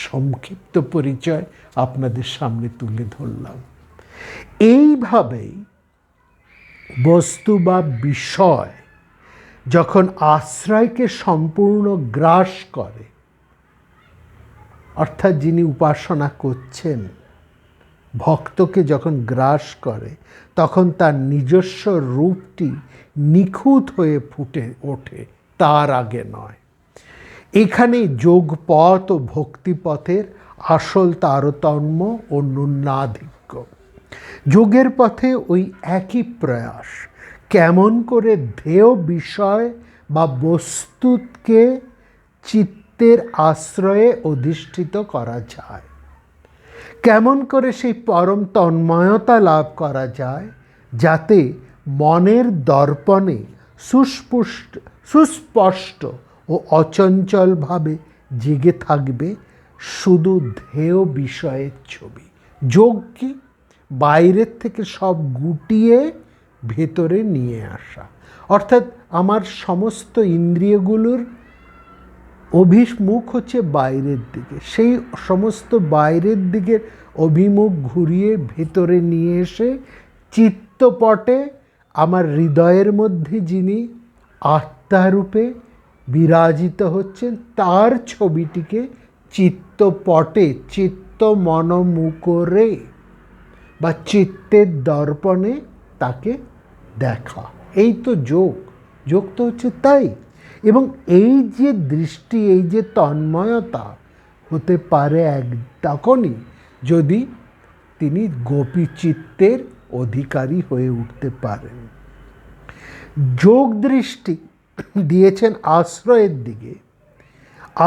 সংক্ষিপ্ত পরিচয় আপনাদের সামনে তুলে ধরলাম। এইভাবেই বস্তু বা বিষয় যখন আশ্রয়কে সম্পূর্ণ গ্রাস করে, অর্থাৎ যিনি উপাসনা করছেন ভক্তকে যখন গ্রাস করে, তখন তার নিজস্ব রূপটি নিখুঁত হয়ে ফুটে ওঠে, তার আগে নয়। এখানে যোগপথ ও ভক্তিপথের আসল তারতম্য ও ন্যূনাধিক্য। যোগের পথে ওই একই প্রয়াস, কেমন করে ধেয় বিষয় বা বস্তুকে চিত্তের আশ্রয়ে অধিষ্ঠিত করা যায়, কেমন করে সেই পরম তন্ময়তা লাভ করা যায়, যাতে মনের দর্পণে সুস্পষ্ট ও অচঞ্চলভাবে জেগে থাকবে শুধু ধেয় বিষয়ের ছবি। যোগ কি? বাইরের থেকে সব গুটিয়ে ভেতরে নিয়ে আসা, অর্থাৎ আমার সমস্ত ইন্দ্রিয়গুলোর অভিমুখ হচ্ছে বাইরের দিকে, সেই সমস্ত বাইরের দিকের অভিমুখ ঘুরিয়ে ভেতরে নিয়ে এসে চিত্তপটে আমার হৃদয়ের মধ্যে যিনি আত্মারূপে বিরাজিত হচ্ছেন, তার ছবিটিকে চিত্তপটে, চিত্ত মনমুকরে বা চিত্তের দর্পণে তাকে দেখা। এই তো যোগ। যোগ তো হচ্ছে তাই। এবং এই যে দৃষ্টি, এই যে তন্ময়তা হতে পারে তখনই যদি তিনি গোপীচিত্তের অধিকারী হয়ে উঠতে পারেন। যোগ দৃষ্টি দিয়েছেন আশ্রয়ের দিকে,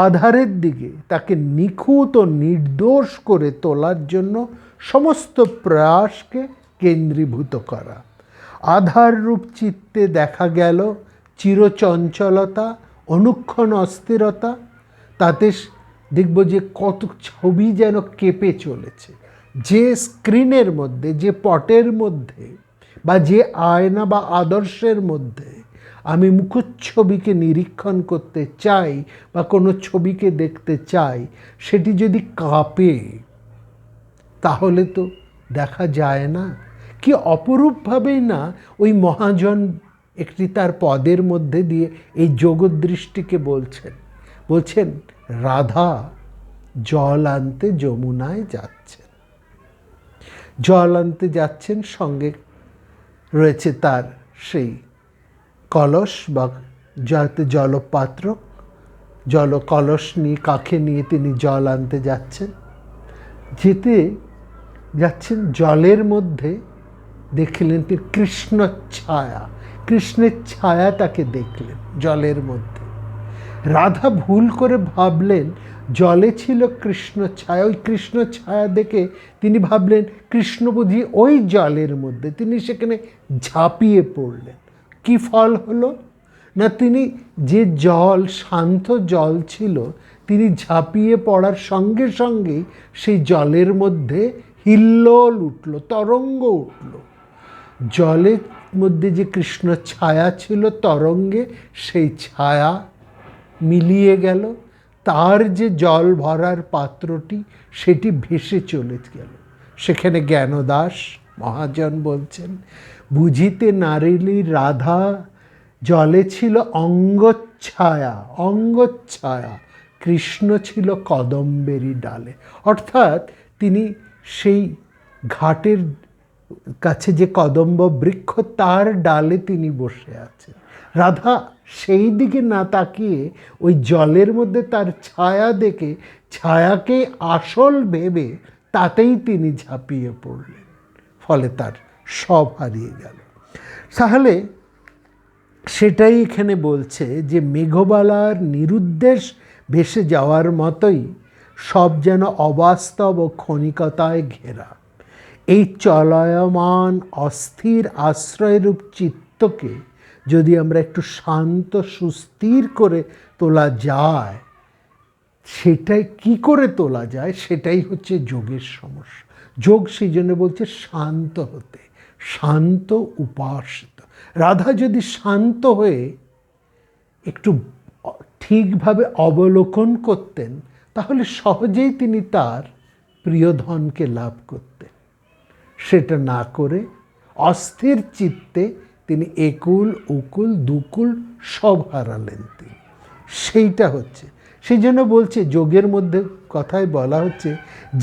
আধারের দিকে, তাকে নিখুঁত ও নির্দোষ করে তোলার জন্য সমস্ত প্রয়াসকে কেন্দ্রীভূত করা। আধার রূপ চিত্তে দেখা গেল চিরচঞ্চলতা, অনুক্ষণ অস্থিরতা। তাতে দেখব যে কত ছবি যেন কেঁপে চলেছে। যে স্ক্রিনের মধ্যে, যে পটের মধ্যে, বা যে আয়না বা আদর্শের মধ্যে আমি মুখচ্ছবিকে নিরীক্ষণ করতে চাই বা কোনো ছবিকে দেখতে চাই, সেটি যদি কাঁপে তাহলে তো দেখা যায় না। কি অপরূপভাবেই না ওই মহাজন একটি তার পদের মধ্যে দিয়ে এই যোগদৃষ্টিকে বলছেন রাধা জল আনতে যমুনায় যাচ্ছেন। জল আনতে যাচ্ছেন, সঙ্গে রয়েছে তার সেই কলস বা যাতে জলপাত্র, কলস নিয়ে কাঁখে নিয়ে তিনি জল আনতে যাচ্ছেন। যেতে যাচ্ছেন, জলের মধ্যে দেখলেন তিনি কৃষ্ণ ছায়া, কৃষ্ণের ছায়া তাকে দেখলেন জলের মধ্যে। রাধা ভুল করে ভাবলেন জলে ছিল কৃষ্ণ ছায়া। ওই কৃষ্ণ ছায়া দেখে তিনি ভাবলেন কৃষ্ণ বুঝি ওই জলের মধ্যে। তিনি সেখানে ঝাঁপিয়ে পড়লেন। কি ফল হলো না, তিনি যে জল, শান্ত জল ছিল, তিনি ঝাঁপিয়ে পড়ার সঙ্গে সঙ্গেই সেই জলের মধ্যে হিল্লোল উঠল, তরঙ্গ উঠল। জলের মধ্যে যে কৃষ্ণ ছায়া ছিল তরঙ্গে, সেই ছায়া মিলিয়ে গেল, তার যে জল ভরার পাত্রটি সেটি ভেসে চলে গেল। সেখানে জ্ঞানদাস মহাজন বলছেন, বুঝিতে নারিলি রাধা জলে ছিল অঙ্গচ্ছায়া, অঙ্গচ্ছায়া, কৃষ্ণ ছিল কদম্বেরই ডালে। অর্থাৎ তিনি সেই ঘাটের কাছে যে কদম্ব বৃক্ষ, তার ডালে তিনি বসে আছেন। রাধা সেই দিকে না তাকিয়ে ওই জলের মধ্যে তার ছায়া দেখে ছায়াকে আসল ভেবে তাতেই তিনি ঝাঁপিয়ে পড়লেন, ফলে তার সব হারিয়ে গেল। তাহলে সেটাই এখানে বলছে যে মেঘবালার নিরুদ্দেশ ভেসে যাওয়ার মতোই সব যেন অবাস্তব ও ক্ষণিকতায় ঘেরা। এই চলয়মান অস্থির আশ্রয়রূপ চিত্তকে যদি আমরা একটু শান্ত সুস্থির করে তোলা যায়, সেটাই কি করে তোলা যায়, সেটাই হচ্ছে যোগের সমস্যা। যোগ সেই জন্য বলছে শান্ত হতে, শান্ত উপাসিত। রাধা যদি শান্ত হয়ে একটু ঠিকভাবে অবলোকন করতেন, তাহলে সহজেই তিনি তার প্রিয়ধনকে লাভ করতেন। সেটা না করে অস্থির চিত্তে তিনি একুল উকুল দুকুল সব হারালেন তিনি। সেইটা হচ্ছে, সেই জন্য বলছে যোগের মধ্যে কথায় বলা হচ্ছে,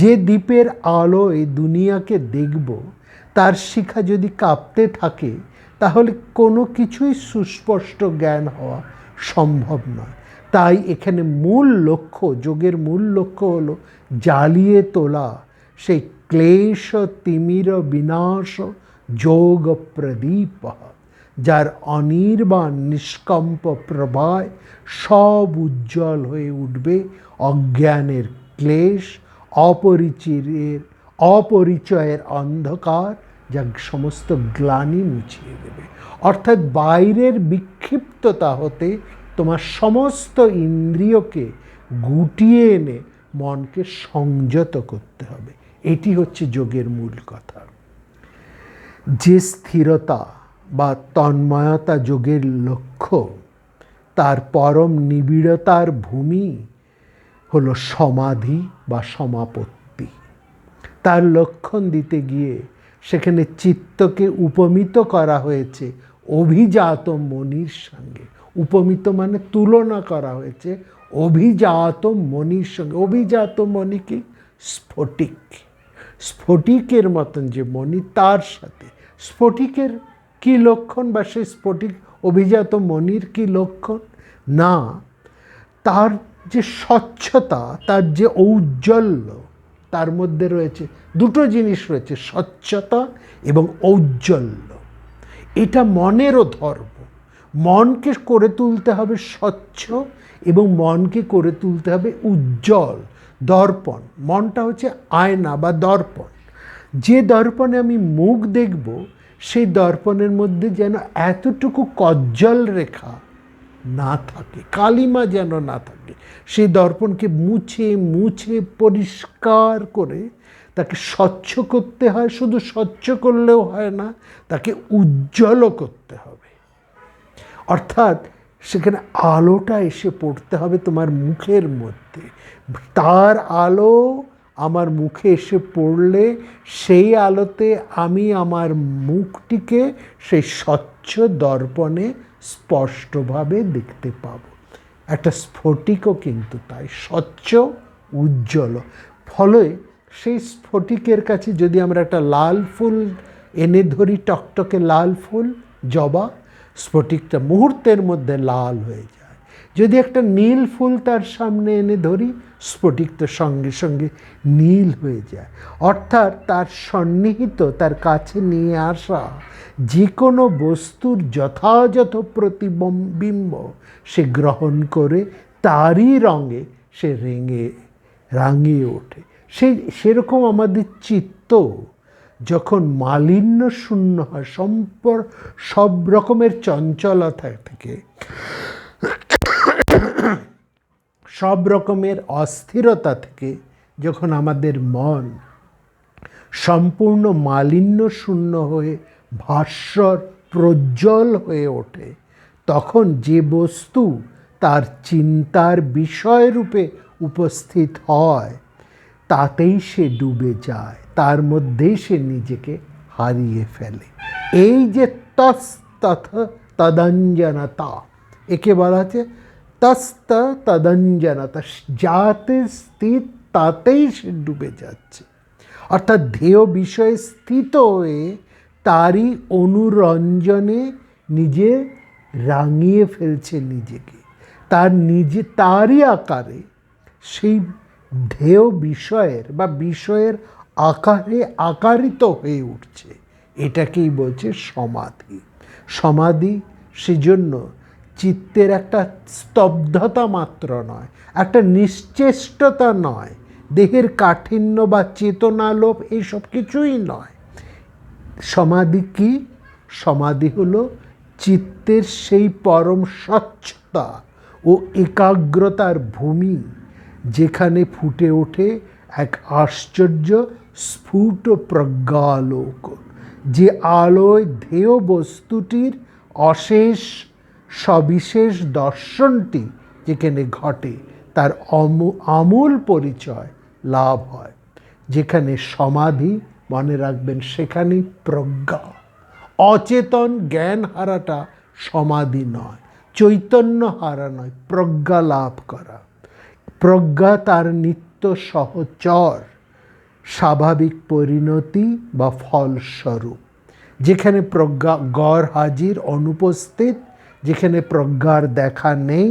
যে দ্বীপের আলো এই দুনিয়াকে দেখব, তার শিখা যদি কাঁপতে থাকে, তাহলে কোনো কিছুই সুস্পষ্ট জ্ঞান হওয়া সম্ভব নয়। তাই এখানে মূল লক্ষ্য, যোগের মূল লক্ষ্য হলো জ্বালিয়ে তোলা সেই ক্লেশ তিমির বিনাশ যোগ প্রদীপ, যার অনির্বাণ নিষ্কম্প প্রভায় সব উজ্জ্বল হয়ে উঠবে অজ্ঞানের ক্লেশ, অপরিচয়ের অন্ধকার, যা সমস্ত গ্লানি মুছিয়ে দেবে। অর্থাৎ বাইরের বিক্ষিপ্ততা হতে তোমার সমস্ত ইন্দ্রিয়কে গুটিয়ে এনে মনকে সংযত করতে হবে। এটি হচ্ছে যোগের মূল কথা। যে স্থিরতা বা তন্ময়তা যোগের লক্ষ্য, তার পরম নিবিড়তার ভূমি হলো সমাধি বা সমাপত্তি। তার লক্ষণ দিতে গিয়ে সেখানে চিত্তকে উপমিত করা হয়েছে অভিজাত মণির সঙ্গে। উপমিত মানে তুলনা করা হয়েছে অভিজাত মণির সঙ্গে। অভিজাত মণি কি? স্ফটিক, স্ফটিকের মতন যে মণি, তার সাথে। স্ফটিকের কি লক্ষণ, বা সেই স্ফটিক অভিজাত মণির কি লক্ষণ? না, তার যে স্বচ্ছতা, তার যে ঔজ্জ্বল্য, তার মধ্যে রয়েছে দুটো জিনিস রয়েছে, স্বচ্ছতা এবং ঔজ্জ্বল্য। এটা মনেরও ধর্ম। মনকে করে তুলতে হবে স্বচ্ছ এবং মনকে করে তুলতে হবে উজ্জ্বল। দর্পণ, মনটা হচ্ছে আয়না বা দর্পণ। যে দর্পণে আমি মুখ দেখব, সেই দর্পণের মধ্যে যেন এতটুকু কজ্জল রেখা না থাকে, কালিমা যেন না থাকে। সেই দর্পণকে মুছে মুছে পরিষ্কার করে তাকে স্বচ্ছ করতে হয়। শুধু স্বচ্ছ করলেও হয় না, তাকে উজ্জ্বলও করতে হবে। অর্থাৎ সেখানে আলোটা এসে পড়তে হবে তোমার মুখের মধ্যে। তার আলো আমার মুখে এসে পড়লে সেই আলোতে আমি আমার মুখটিকে সেই স্বচ্ছ দর্পণে স্পষ্টভাবে দেখতে পাবো। একটা স্ফটিকও কিন্তু তাই, স্বচ্ছ উজ্জ্বল। ফলে সেই স্ফটিকের কাছে যদি আমরা একটা লাল ফুল এনে ধরি, টকটকে লাল ফুল, জবা, স্ফটিকটা মুহূর্তের মধ্যে লাল হয়ে যায়। যদি একটা নীল ফুল তার সামনে এনে ধরি, স্ফটিকটা সঙ্গে সঙ্গে নীল হয়ে যায়। অর্থাৎ তার সন্নিহিত, তার কাছে নিয়ে আসা যে কোনো বস্তুর যথাযথ প্রতিবিম্ব সে গ্রহণ করে তারই রঙে সে রাঙিয়ে ওঠে। সেরকম আমাদের চিত্ত যখন মালিন্য শূন্য হয়, সব রকমের চঞ্চলতা থেকে সব রকমের অস্থিরতা থেকে যখন আমাদের মন সম্পূর্ণ মালিন্য শূন্য হয়ে ভাস্বর প্রজ্জ্বল হয়ে ওঠে, তখন যে বস্তু তার চিন্তার বিষয়রূপে উপস্থিত হয় তাতেই সে ডুবে যায়, তার মধ্যেই সে নিজেকে হারিয়ে ফেলে। এই যে তস্তথ তদঞ্জনতা, একে বলা হচ্ছে তস্ত তদঞ্জনতা, যাতে স্থিত তাতেই সে ডুবে যাচ্ছে। অর্থাৎ ধ্যেয় বিষয়ে স্থিত হয়ে তারই অনুরঞ্জনে নিজে রাঙিয়ে ফেলছে নিজেকে, তারই আকারে সেই ধ্যেয় বিষয়ের বা বিষয়ের আকারে আকারিত হয়ে উঠছে। এটাকেই বলছে সমাধি। সমাধি সেজন্য চিত্তের একটা স্তব্ধতা মাত্র নয়, একটা নিশ্চেষ্টতা নয়, দেহের কাঠিন্য বা চেতনালোপ এইসব কিছুই নয়। সমাধি কি? সমাধি হলো চিত্তের সেই পরম স্বচ্ছতা ও একাগ্রতার ভূমি, যেখানে ফুটে ওঠে এক আশ্চর্য স্ফুট প্রজ্ঞালোক, যে আলোয় ধ্যেয় বস্তুটির অশেষ সবিশেষ দর্শনটি যেখানে ঘটে তার আমূল পরিচয় লাভ হয়। যেখানে সমাধি, মনে রাখবেন, সেখানেই প্রজ্ঞা। অচেতন জ্ঞান হারাটা সমাধি নয়, চৈতন্য হারা নয়, প্রজ্ঞা লাভ করা। প্রজ্ঞা তার নিত্য সহচর স্বাভাবিক পরিণতি বা ফলস্বরূপ। যেখানে প্রজ্ঞা গড় হাজির অনুপস্থিত, যেখানে প্রজ্ঞার দেখা নেই,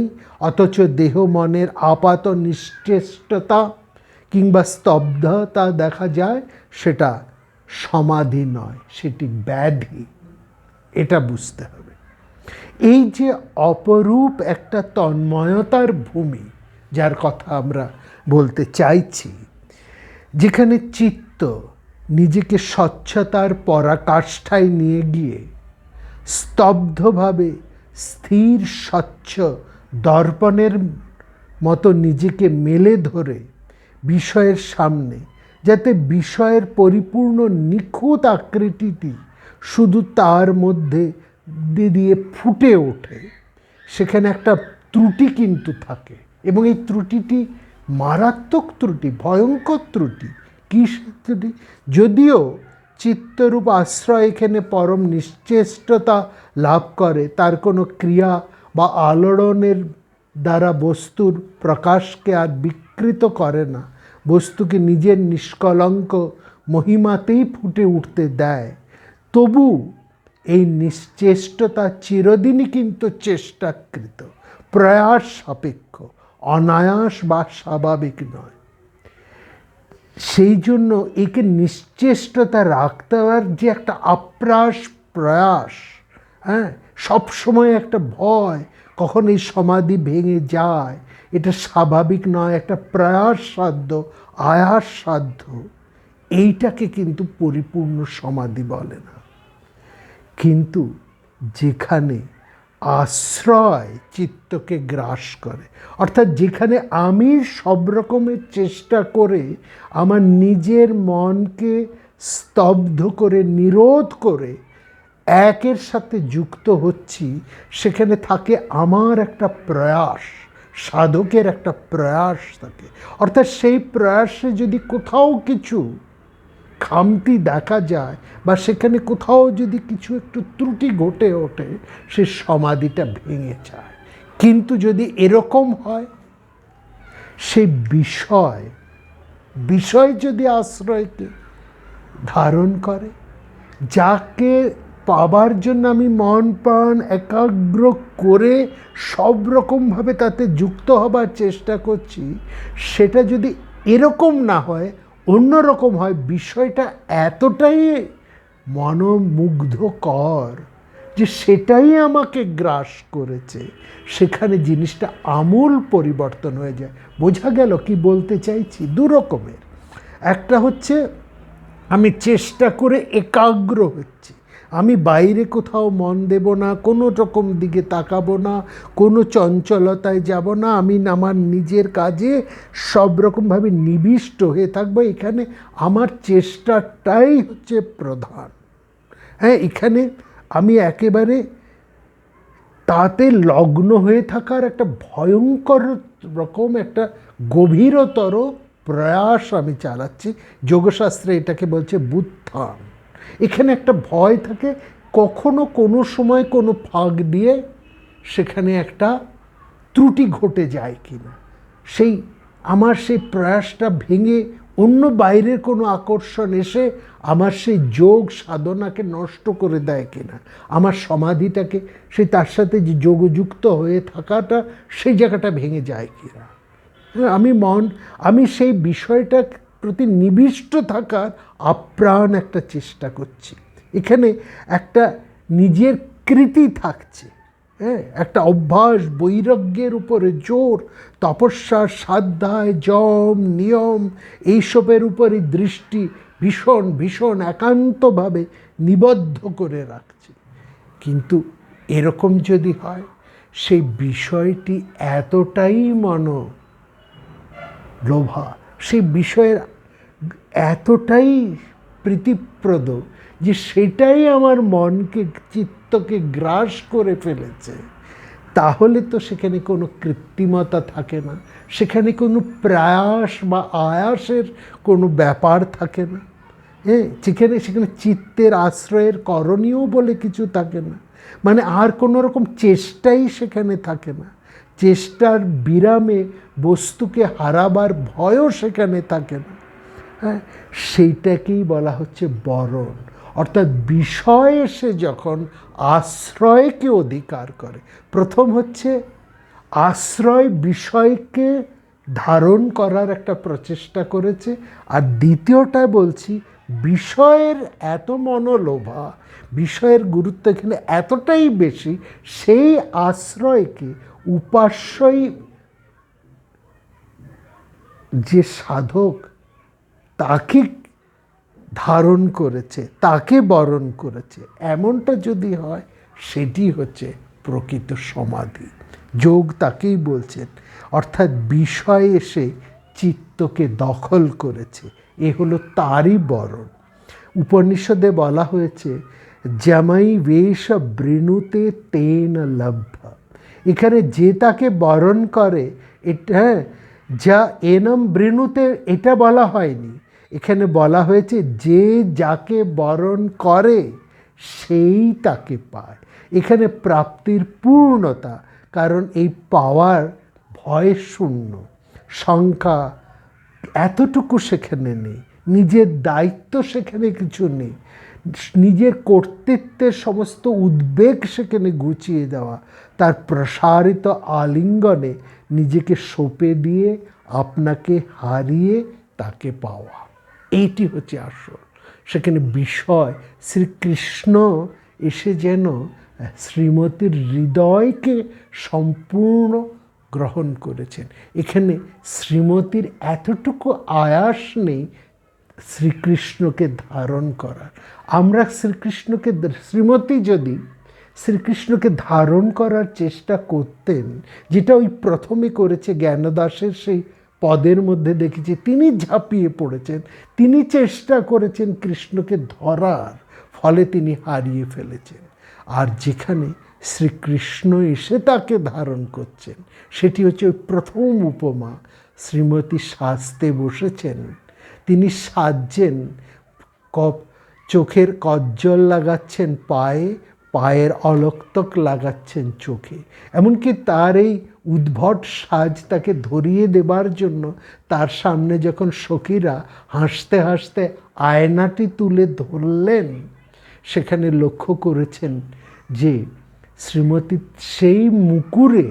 অথচ দেহ মনের আপাত নিশ্চেষ্টতা কিংবা স্তব্ধতা দেখা যায়, সেটা সমাধি নয়, সেটি ব্যাধি। এটা বুঝতে হবে। এই যে অপরূপ একটা তন্ময়তার ভূমি, যার কথা আমরা বলতে চাইছি, যেখানে চিত্ত নিজেকে স্বচ্ছতার পরাকাষ্ঠায় নিয়ে গিয়ে স্তব্ধভাবে স্থির স্বচ্ছ দর্পণের মতো নিজেকে মেলে ধরে বিষয়ের সামনে, যাতে বিষয়ের পরিপূর্ণ নিখুঁত আকৃতিটি শুধু তার মধ্যে দিয়ে ফুটে ওঠে। সেখানে একটা ত্রুটি কিন্তু থাকে, এবং এই ত্রুটিটি মারাত্মক ত্রুটি, ভয়ঙ্কর ত্রুটি। কী ত্রুটি? যদিও চিত্তরূপ আশ্রয় এখানে পরম নিশ্চেষ্টতা লাভ করে, তার কোনো ক্রিয়া বা আলোড়নের দ্বারা বস্তুর প্রকাশকে আর বিকৃত করে না, বস্তুকে নিজের নিষ্কলঙ্ক মহিমাতেই ফুটে উঠতে দেয়, তবু এই নিশ্চেষ্টতা চিরদিনই কিন্তু চেষ্টাকৃত, প্রয়াস সাপেক্ষ, অনায়াস বা স্বাভাবিক নয়। সেই জন্য একে নিশ্চেষ্টতা রাখতে হওয়ার যে একটা আপ্রাস প্রয়াস, সবসময় একটা ভয়, কখন এই সমাধি ভেঙে যায়, এটা স্বাভাবিক নয়, একটা প্রয়াস সাধ্য, আয়াস সাধ্য, এইটাকে কিন্তু পরিপূর্ণ সমাধি বলে না। কিন্তু যেখানে আশ্রয় চিত্তকে গ্রাস করে, অর্থাৎ যেখানে আমি সব রকমের চেষ্টা করে আমার নিজের মনকে স্তব্ধ করে, নিরোধ করে একের সাথে যুক্ত হচ্ছি, সেখানে থাকে আমার একটা প্রয়াস, সাধকের একটা প্রয়াস থাকে। অর্থাৎ সেই প্রয়াসে যদি কোথাও কিছু খামতি দেখা যায় বা সেখানে কোথাও যদি কিছু একটু ত্রুটি ঘটে ওঠে, সে সমাধিটা ভেঙে যায়। কিন্তু যদি এরকম হয়, সেই বিষয় যদি আশ্রয়কে ধারণ করে, যাকে পাবার জন্য আমি মন প্রাণ একাগ্র করে সব রকমভাবে তাতে যুক্ত হবার চেষ্টা করছি, সেটা যদি এরকম না হয়, অন্যরকম হয়, বিষয়টা এতটাই মনোমুগ্ধকর যে সেটাই আমাকে গ্রাস করেছে, সেখানে জিনিসটা আমূল পরিবর্তন হয়ে যায়। বোঝা গেল কি বলতে চাইছি? দু রকমের। একটা হচ্ছে আমি চেষ্টা করে একাগ্র হচ্ছি, আমি বাইরে কোথাও মন দেব না, কোনো রকম দিকে তাকাবো না, কোনো চঞ্চলতায় যাব না, আমি আমার নিজের কাজে সব রকমভাবে নিবিষ্ট হয়ে থাকবো। এখানে আমার চেষ্টাটাই হচ্ছে প্রধান। হ্যাঁ, এখানে আমি একেবারে তাতে লগ্ন হয়ে থাকার একটা ভয়ঙ্কর রকম একটা গভীরতর প্রয়াস আমি চালাচ্ছি। যোগশাস্ত্রে এটাকে বলছে বুদ্ধান। এখানে একটা ভয় থাকে, কখনো কোনো সময় কোনো ফাঁক দিয়ে সেখানে একটা ত্রুটি ঘটে যায় কিনা, সেই আমার সেই প্রয়াসটা ভেঙে অন্য বাইরের কোনো আকর্ষণ এসে আমার সেই যোগ সাধনাকে নষ্ট করে দেয় কিনা, আমার সমাধিটাকে, সেই তার সাথে যে যোগযুক্ত হয়ে থাকাটা সেই জায়গাটা ভেঙে যায় কিনা। আমি সেই বিষয়টার প্রতি নিবিষ্ট থাকার আপ্রাণ একটা চেষ্টা করছি। এখানে একটা নিজের কৃতি থাকছে, হ্যাঁ, একটা অভ্যাস, বৈরাগ্যের উপরে জোর, তপস্যা, সাধ্যায়, যম, নিয়ম, এইসবের উপরে দৃষ্টি ভীষণ ভীষণ একান্তভাবে নিবদ্ধ করে রাখছে। কিন্তু এরকম যদি হয়, সেই বিষয়টি এতটাই লোভা, সেই বিষয়ের এতটাই প্রীতিপ্রদ যে সেটাই আমার মনকে, চিত্তকে গ্রাস করে ফেলেছে, তাহলে তো সেখানে কোনো কৃত্রিমতা থাকে না, সেখানে কোনো প্রয়াস বা আয়াসের কোনো ব্যাপার থাকে না। হ্যাঁ, সেখানে চিত্তের আশ্রয়ের করণীয় বলে কিছু থাকে না, মানে আর কোনো রকম চেষ্টাই সেখানে থাকে না। চেষ্টার বিরামে বস্তুকে হারাবার ভয়ও সেখানে থাকে না। হ্যাঁ, সেইটাকেই বলা হচ্ছে বরণ। অর্থাৎ বিষয় এসে যখন আশ্রয়কে অধিকার করে, প্রথম হচ্ছে আশ্রয় বিষয়কে ধারণ করার একটা প্রচেষ্টা করেছে, আর দ্বিতীয়টা বলছি বিষয়ের এত মনোলোভা, বিষয়ের গুরুত্ব এখানে এতটাই বেশি, সেই আশ্রয়কে উপাস্যই যে সাধক তাকে ধারণ করেছে, তাকে বরণ করেছে, এমনটা যদি হয়, সেটি হচ্ছে প্রকৃত সমাধি। যোগ তাকেই বলছেন, অর্থাৎ বিষয় এসে চিত্তকে দখল করেছে, এ হলো তারই বরণ। উপনিষদে বলা হয়েছে জামাই বেশ বৃণুতে তেন লভ্য। এখানে যে তাকে বরণ করে, এটা যা এনম বৃণুতে এটা বলা হয়নি, এখানে বলা হয়েছে যে যাকে বরণ করে সেই তাকে পায়। এখানে প্রাপ্তির পূর্ণতা, কারণ এই পাওয়ার ভয় শূন্য, শঙ্কা এতটুকু সেখানে নেই, নিজের দায়িত্ব সেখানে কিছু নেই, নিজের কর্তৃত্বের সমস্ত উদ্বেগ সেখানে গুছিয়ে দেওয়া, তার প্রসারিত আলিঙ্গনে নিজেকে সঁপে দিয়ে আপনাকে হারিয়ে তাকে পাওয়া, এইটি হচ্ছে আসল। সেখানে বিষয় শ্রীকৃষ্ণ এসে যেন শ্রীমতীর হৃদয়কে সম্পূর্ণ গ্রহণ করেছেন। এখানে শ্রীমতীর এতটুকু আয়াস নেই শ্রীকৃষ্ণকে ধারণ করার। আমরা শ্রীমতী যদি শ্রীকৃষ্ণকে ধারণ করার চেষ্টা করতেন, যেটা ওই প্রথমে করেছে জ্ঞানদাসের সেই পদের মধ্যে দেখেছি, তিনি ঝাঁপিয়ে পড়েছেন, তিনি চেষ্টা করেছেন কৃষ্ণকে ধরার, ফলে তিনি হারিয়ে ফেলেছেন। আর যেখানে শ্রীকৃষ্ণ এসে তাকে ধারণ করছেন, সেটি হচ্ছে ওই প্রথম উপমা। শ্রীমতী সাজতে বসেছেন, তিনি সাজছেন, চোখের কজ্জল লাগাচ্ছেন পায়ে, পায়ের অলক্তক লাগাচ্ছেন চোখে। এমনকি তার এই উদ্ভট সাজ তাকে ধরিয়ে দেবার জন্য তার সামনে যখন সখীরা হাসতে হাসতে আয়নাটি তুলে ধরলেন, সেখানে লক্ষ্য করেছেন যে শ্রীমতী সেই মুকুরে,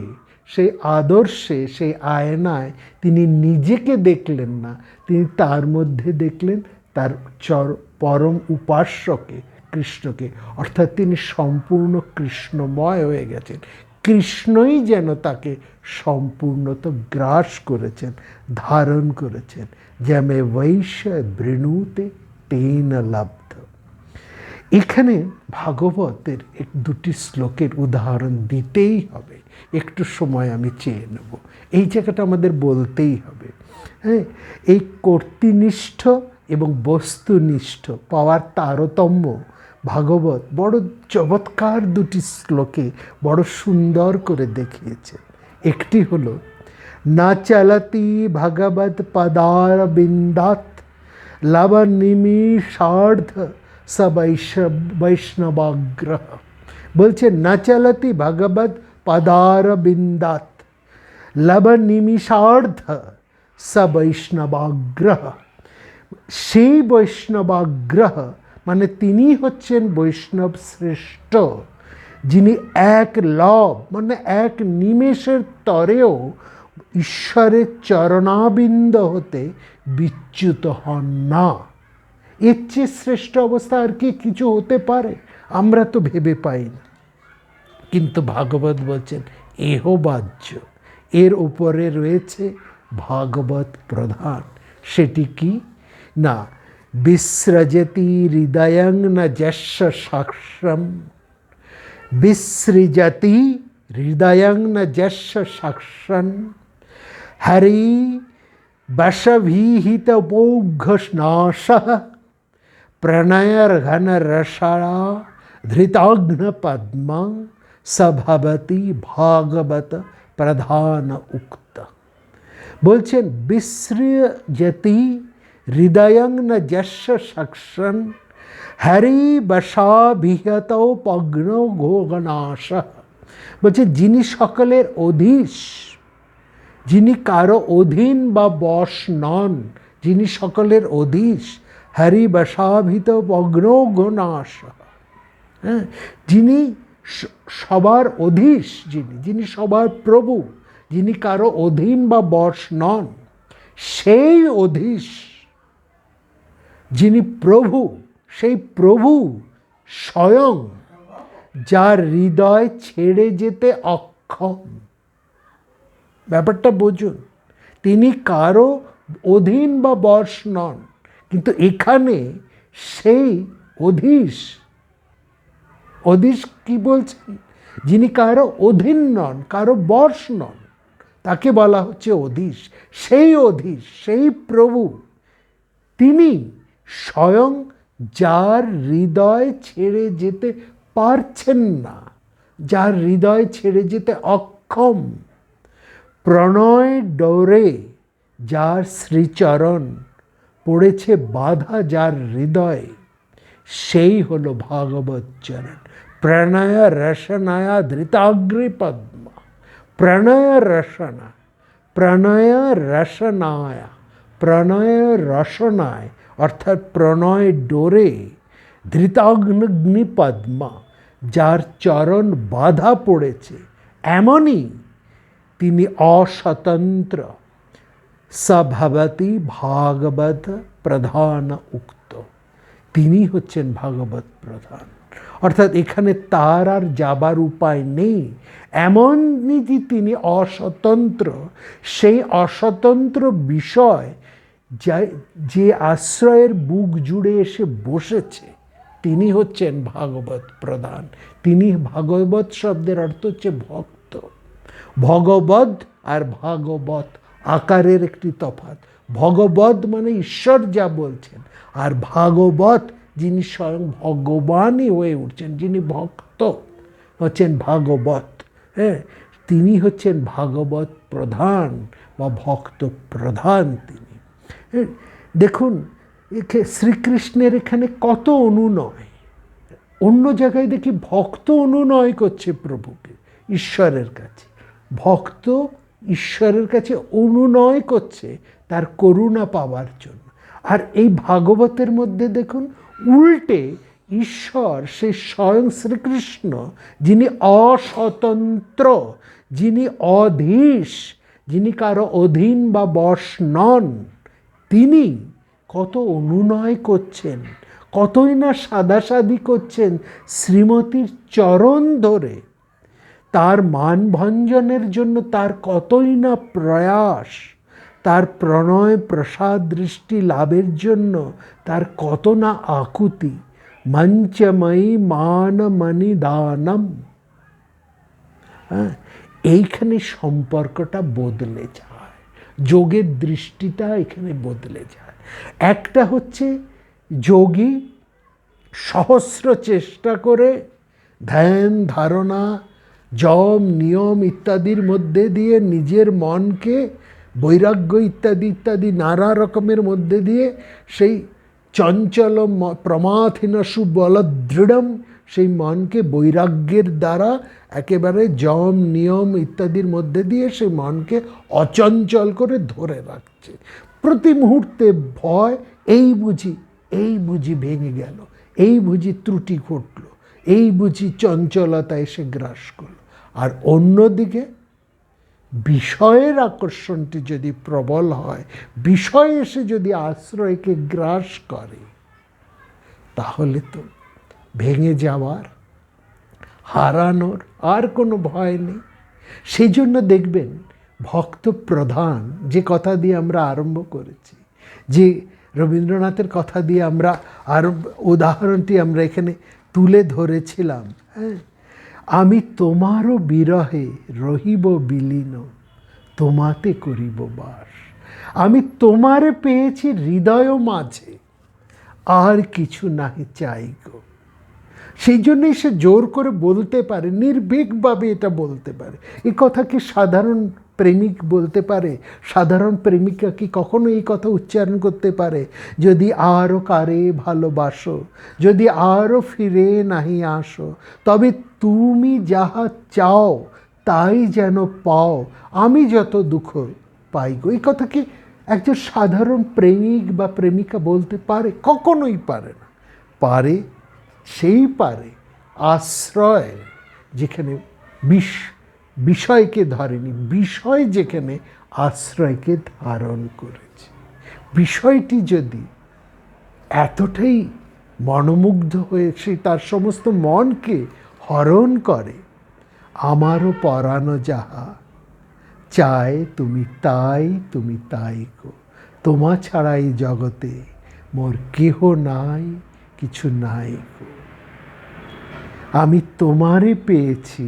সেই আদর্শে, সেই আয়নায় তিনি নিজেকে দেখলেন না, তিনি তার মধ্যে দেখলেন তার পরম উপাস্যকে, কৃষ্ণকে। অর্থাৎ তিনি সম্পূর্ণ কৃষ্ণময় হয়ে গেছেন, কৃষ্ণই যেন তাকে সম্পূর্ণত গ্রাস করেছেন, ধারণ করেছেন। জ্যামে বৈশ্য বৃণুতে তেন লব্ধ। এখানে ভাগবতের দুটি শ্লোকের উদাহরণ দিতেই হবে, একটু সময় আমি চেয়ে নেব, এই জায়গাটা আমাদের বলতেই হবে। হ্যাঁ, এই কর্তৃনিষ্ঠ এবং বস্তুনিষ্ঠ পাওয়ার তারতম্য ভাগবত বড় চমৎকার দুটি শ্লোকে বড় সুন্দর করে দেখিয়েছে। একটি হলো, না চলতি ভগবত পদার বিন্দাত লব নিমিষার্ধ স বৈষ্ণবাগ্রহ। বলছে না চলতি ভগবত পদার বিন্দাত লব নিমিষার্ধ স বৈষ্ণবাগ্রহ। সেই বৈষ্ণবাগ্রহ মানে তিনি হচ্ছেন বৈষ্ণব শ্রেষ্ঠ, যিনি এক লব মানে এক নিমেষের তরেও ঈশ্বরের চরণাবিন্দ হতে বিচ্যুত হন না। এর চেয়ে শ্রেষ্ঠ অবস্থা আর কি কিছু হতে পারে? আমরা তো ভেবে পাই না, কিন্তু ভাগবত বলছেন এহ বাহ্য, এর উপরে রয়েছে ভাগবত প্রধান। সেটি কি না, বিসৃজতি হৃদয়ং না যস্য সাক্ষম, বিসৃজতি হৃদয়ং না যস্য সাক্ষন হরি বশভীহিত পৌঘ্ঘনাশঃ প্রণয়র্ঘন রসারা ধৃতাগ্ন পদ্মা স ভবতি ভাগবত প্রধান উক্ত। বলছেন বিসৃজতি হৃদয়ং ন যস্য সাক্ষন হরি বশাভিহত পগ্ন ঘোগনাশঃ। বলছে যিনি সকলের অধীশ, যিনি কারো অধীন বা বশ নন, যিনি সকলের অধীশ, হরি বশাভিত পগ্ন ঘোগনাশঃ। হ্যাঁ, যিনি সবার অধীশ, যিনি সবার প্রভু, যিনি কারো অধীন বা বশ নন, সেই অধীশ যিনি প্রভু, সেই প্রভু স্বয়ং যার হৃদয় ছেড়ে যেতে অক্ষম। ব্যাপারটা বুঝুন, তিনি কারো অধীন বা বশ নন, কিন্তু এখানে সেই অধীশ, অধীশ কি বলছেন, যিনি কারো অধীন নন, কারো বশ নন, তাকে বলা হচ্ছে অধীশ। সেই অধীশ, সেই প্রভু, তিনি স্বয়ং যার হৃদয় ছেড়ে যেতে পারছেন না, যার হৃদয় ছেড়ে যেতে অক্ষম, প্রণয় ডোরে যার শ্রীচরণ পড়েছে বাধা যার হৃদয়, সেই হলো ভাগবত চরণ। প্রণয় রসনায়া ধৃতাগ্রে পদ্মা, প্রণয় রসনা, প্রণয় রসনায়া, প্রণয় রসনায় অর্থাৎ প্রণয় ডোরে, ধৃতাগ্নি পদ্মা যার চরণ বাধা পড়েছে, এমনই তিনি অস্বতন্ত্র। স ভবতি ভাগবত প্রধান উক্ত, তিনি হচ্ছেন ভাগবত প্রধান। অর্থাৎ এখানে তার আর যাবার উপায় নেই, এমনই যে তিনি অস্বতন্ত্র, সেই অস্বতন্ত্র বিষয় যে আশ্রয়ের বুক জুড়ে এসে বসেছে, তিনি হচ্ছেন ভাগবত প্রধান। তিনি, ভাগবত শব্দের অর্থ হচ্ছে ভক্ত। ভগবদ আর ভাগবত আকারের একটি তফাৎ। ভগবদ মানে ঈশ্বর যা বলছেন, আর ভাগবত যিনি স্বয়ং ভগবানই হয়ে উঠছেন, যিনি ভক্ত হচ্ছেন ভাগবত। হ্যাঁ, তিনি হচ্ছেন ভাগবত প্রধান বা ভক্ত প্রধান তিনি। দেখুন শ্রীকৃষ্ণের এখানে কত অনুনয়। অন্য জায়গায় দেখি ভক্ত অনুনয় করছে প্রভুকে ঈশ্বরের কাছে, ভক্ত ঈশ্বরের কাছে অনুনয় করছে তার করুণা পাওয়ার জন্য। আর এই ভাগবতের মধ্যে দেখুন উল্টে ঈশ্বর, সেই স্বয়ং শ্রীকৃষ্ণ, যিনি অস্বতন্ত্র, যিনি অধীশ, যিনি কারো অধীন বা বশ নন, তিনি কত অনুনয় করছেন, কতই না সাদাসাদি করছেন শ্রীমতীর চরণ ধরে, তার মানভঞ্জনের জন্য তার কতই না প্রয়াস, তার প্রণয় প্রসাদ দৃষ্টি লাভের জন্য তার কত না আকুতি। মঞ্চময়ী মানমণি দানম। হ্যাঁ, এইখানে সম্পর্কটা বদলে যায়, যোগের দৃষ্টিটা এখানে বদলে যায়। একটা হচ্ছে যোগী সহস্র চেষ্টা করে ধ্যান ধারণা যম নিয়ম ইত্যাদির মধ্যে দিয়ে নিজের মনকে বৈরাগ্য ইত্যাদি ইত্যাদি নানা রকমের মধ্যে দিয়ে সেই চঞ্চল প্রমাথিন সুবল দৃঢ়ম, সেই মনকে বৈরাগ্যের দ্বারা একেবারে যম নিয়ম ইত্যাদির মধ্যে দিয়ে সেই মনকে অচঞ্চল করে ধরে রাখছে। প্রতি মুহূর্তে ভয়, এই বুঝি ভেঙে গেল, এই বুঝি ত্রুটি ঘটল, এই বুঝি চঞ্চলতা এসে গ্রাস করল। আর অন্যদিকে বিষয়ের আকর্ষণটি যদি প্রবল হয়, বিষয় এসে যদি আশ্রয়কে গ্রাস করে, তাহলে তো ভেঙে যাওয়ার, হারানোর আর কোনো ভয় নেই। সেই জন্য দেখবেন ভক্ত প্রধান যে কথা দিয়ে আমরা আরম্ভ করেছি, যে রবীন্দ্রনাথের কথা দিয়ে আমরা উদাহরণটি আমরা এখানে তুলে ধরেছিলাম, হ্যাঁ, আমি তোমারও বিরহে রহিব বিলীন, তোমাতে করিব বাস। আমি তোমারে পেয়েছি হৃদয় মাঝে, আর কিছু নাহি চাই গো। সেই জন্যই সে জোর করে বলতে পারে, নির্ভীকভাবে এটা বলতে পারে। এ কথা কি সাধারণ প্রেমিক বলতে পারে? সাধারণ প্রেমিকা কি কখনো এই কথা উচ্চারণ করতে পারে? যদি আরও কারে ভালোবাসো, যদি আরও ফিরে নাহি আসো, তবে তুমি যাহা চাও তাই যেন পাও, আমি যত দুঃখ পাই গো। এই কথা কি একজন সাধারণ প্রেমিক বা প্রেমিকা বলতে পারে? কখনোই পারে না। পারে, সেই পারে আশ্রয় যেখানে বিষয়কে ধরেনি, বিষয় যেখানে আশ্রয়কে ধারণ করেছে। বিষয়টি যদি এতটাই মনোমুগ্ধ হয়ে সে তার সমস্ত মনকে হরণ করে, আমারও পরানো যাহা চায় তুমি তাই গো, তোমা ছাড়া এই জগতে মোর কেহ নাই, কিছু নাই গো। আমি তোমারে পেয়েছি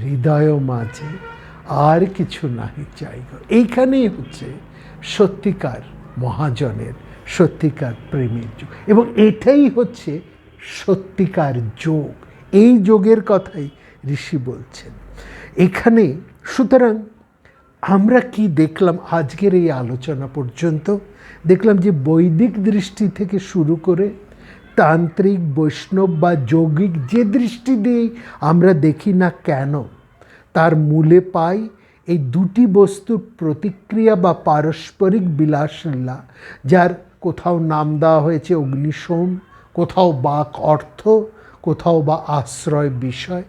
হৃদয় মাঝে, আর কিছু নাহি চাই গো। এইখানেই হচ্ছে সত্যিকার মহাজনের, সত্যিকার প্রেমের যোগ, এবং এটাই হচ্ছে সত্যিকার যোগ। এই যোগের কথাই ঋষি বলছেন এখানে। সুতরাং আমরা কি দেখলাম আজকের এই আলোচনা পর্যন্ত? দেখলাম যে বৈদিক দৃষ্টি থেকে শুরু করে তান্ত্রিক, বৈষ্ণব বা যৌগিক যে দৃষ্টি দিয়েই আমরা দেখি না কেন, তার মূলে পাই এই দুটি বস্তুর প্রতিক্রিয়া বা পারস্পরিক বিলাসলীলা, যার কোথাও নাম দেওয়া হয়েছে অগ্নিশোম, কোথাও বাক অর্থ, কোথাও বা আশ্রয় বিষয়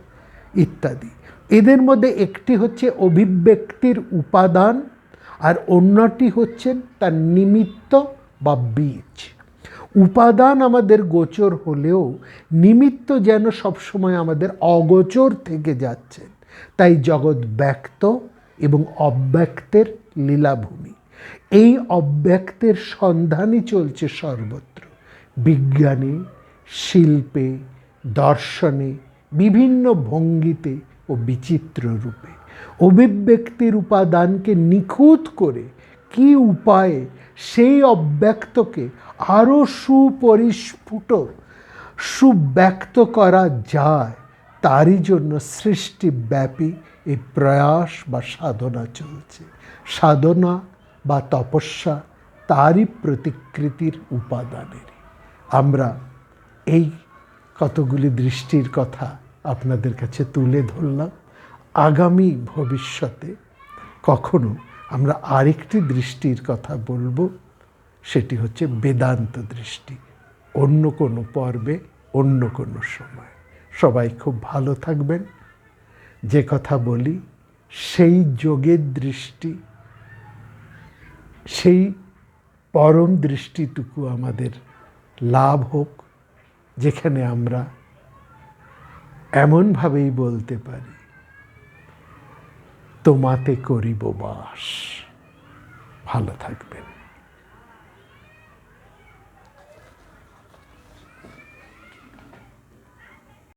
ইত্যাদি। এদের মধ্যে একটি হচ্ছে অভিব্যক্তির উপাদান, আর অন্যটি হচ্ছেন তার নিমিত্ত বা বীজ। উপাদান আমাদের গোচর হলেও নিমিত্ত যেন সবসময় আমাদের অগোচর থেকে যাচ্ছেন। তাই জগৎ ব্যক্ত এবং অব্যক্তের লীলাভূমি। এই অব্যক্তের সন্ধানই চলছে সর্বত্র, বিজ্ঞানে, শিল্পে, দর্শনে, বিভিন্ন ভঙ্গিতে ও বিচিত্র রূপে। অভিব্যক্তির উপাদানকে নিখুঁত করে কি উপায়ে সেই অব্যক্তকে আরও সুপরিস্ফুট, সুব্যক্ত করা যায়, তারই জন্য সৃষ্টিব্যাপী এই প্রয়াস বা সাধনা চলছে। সাধনা বা তপস্যা তারই প্রতিকৃতির উপাদানের। আমরা এই কতগুলি দৃষ্টির কথা আপনাদের কাছে তুলে ধরলাম। আগামী ভবিষ্যতে কখনো আমরা আরেকটি দৃষ্টির কথা বলবো, সেটি হচ্ছে বেদান্ত দৃষ্টি, অন্য কোনো পর্বে, অন্য কোনো সময়। সবাই খুব ভালো থাকবেন। যে কথা বলি সেই যোগের দৃষ্টি, সেই পরম দৃষ্টিটুকু আমাদের লাভ হোক, যেখানে আমরা এমনভাবেই বলতে পারি, তোমাতে করিব বাস। ভালো থাকবেন।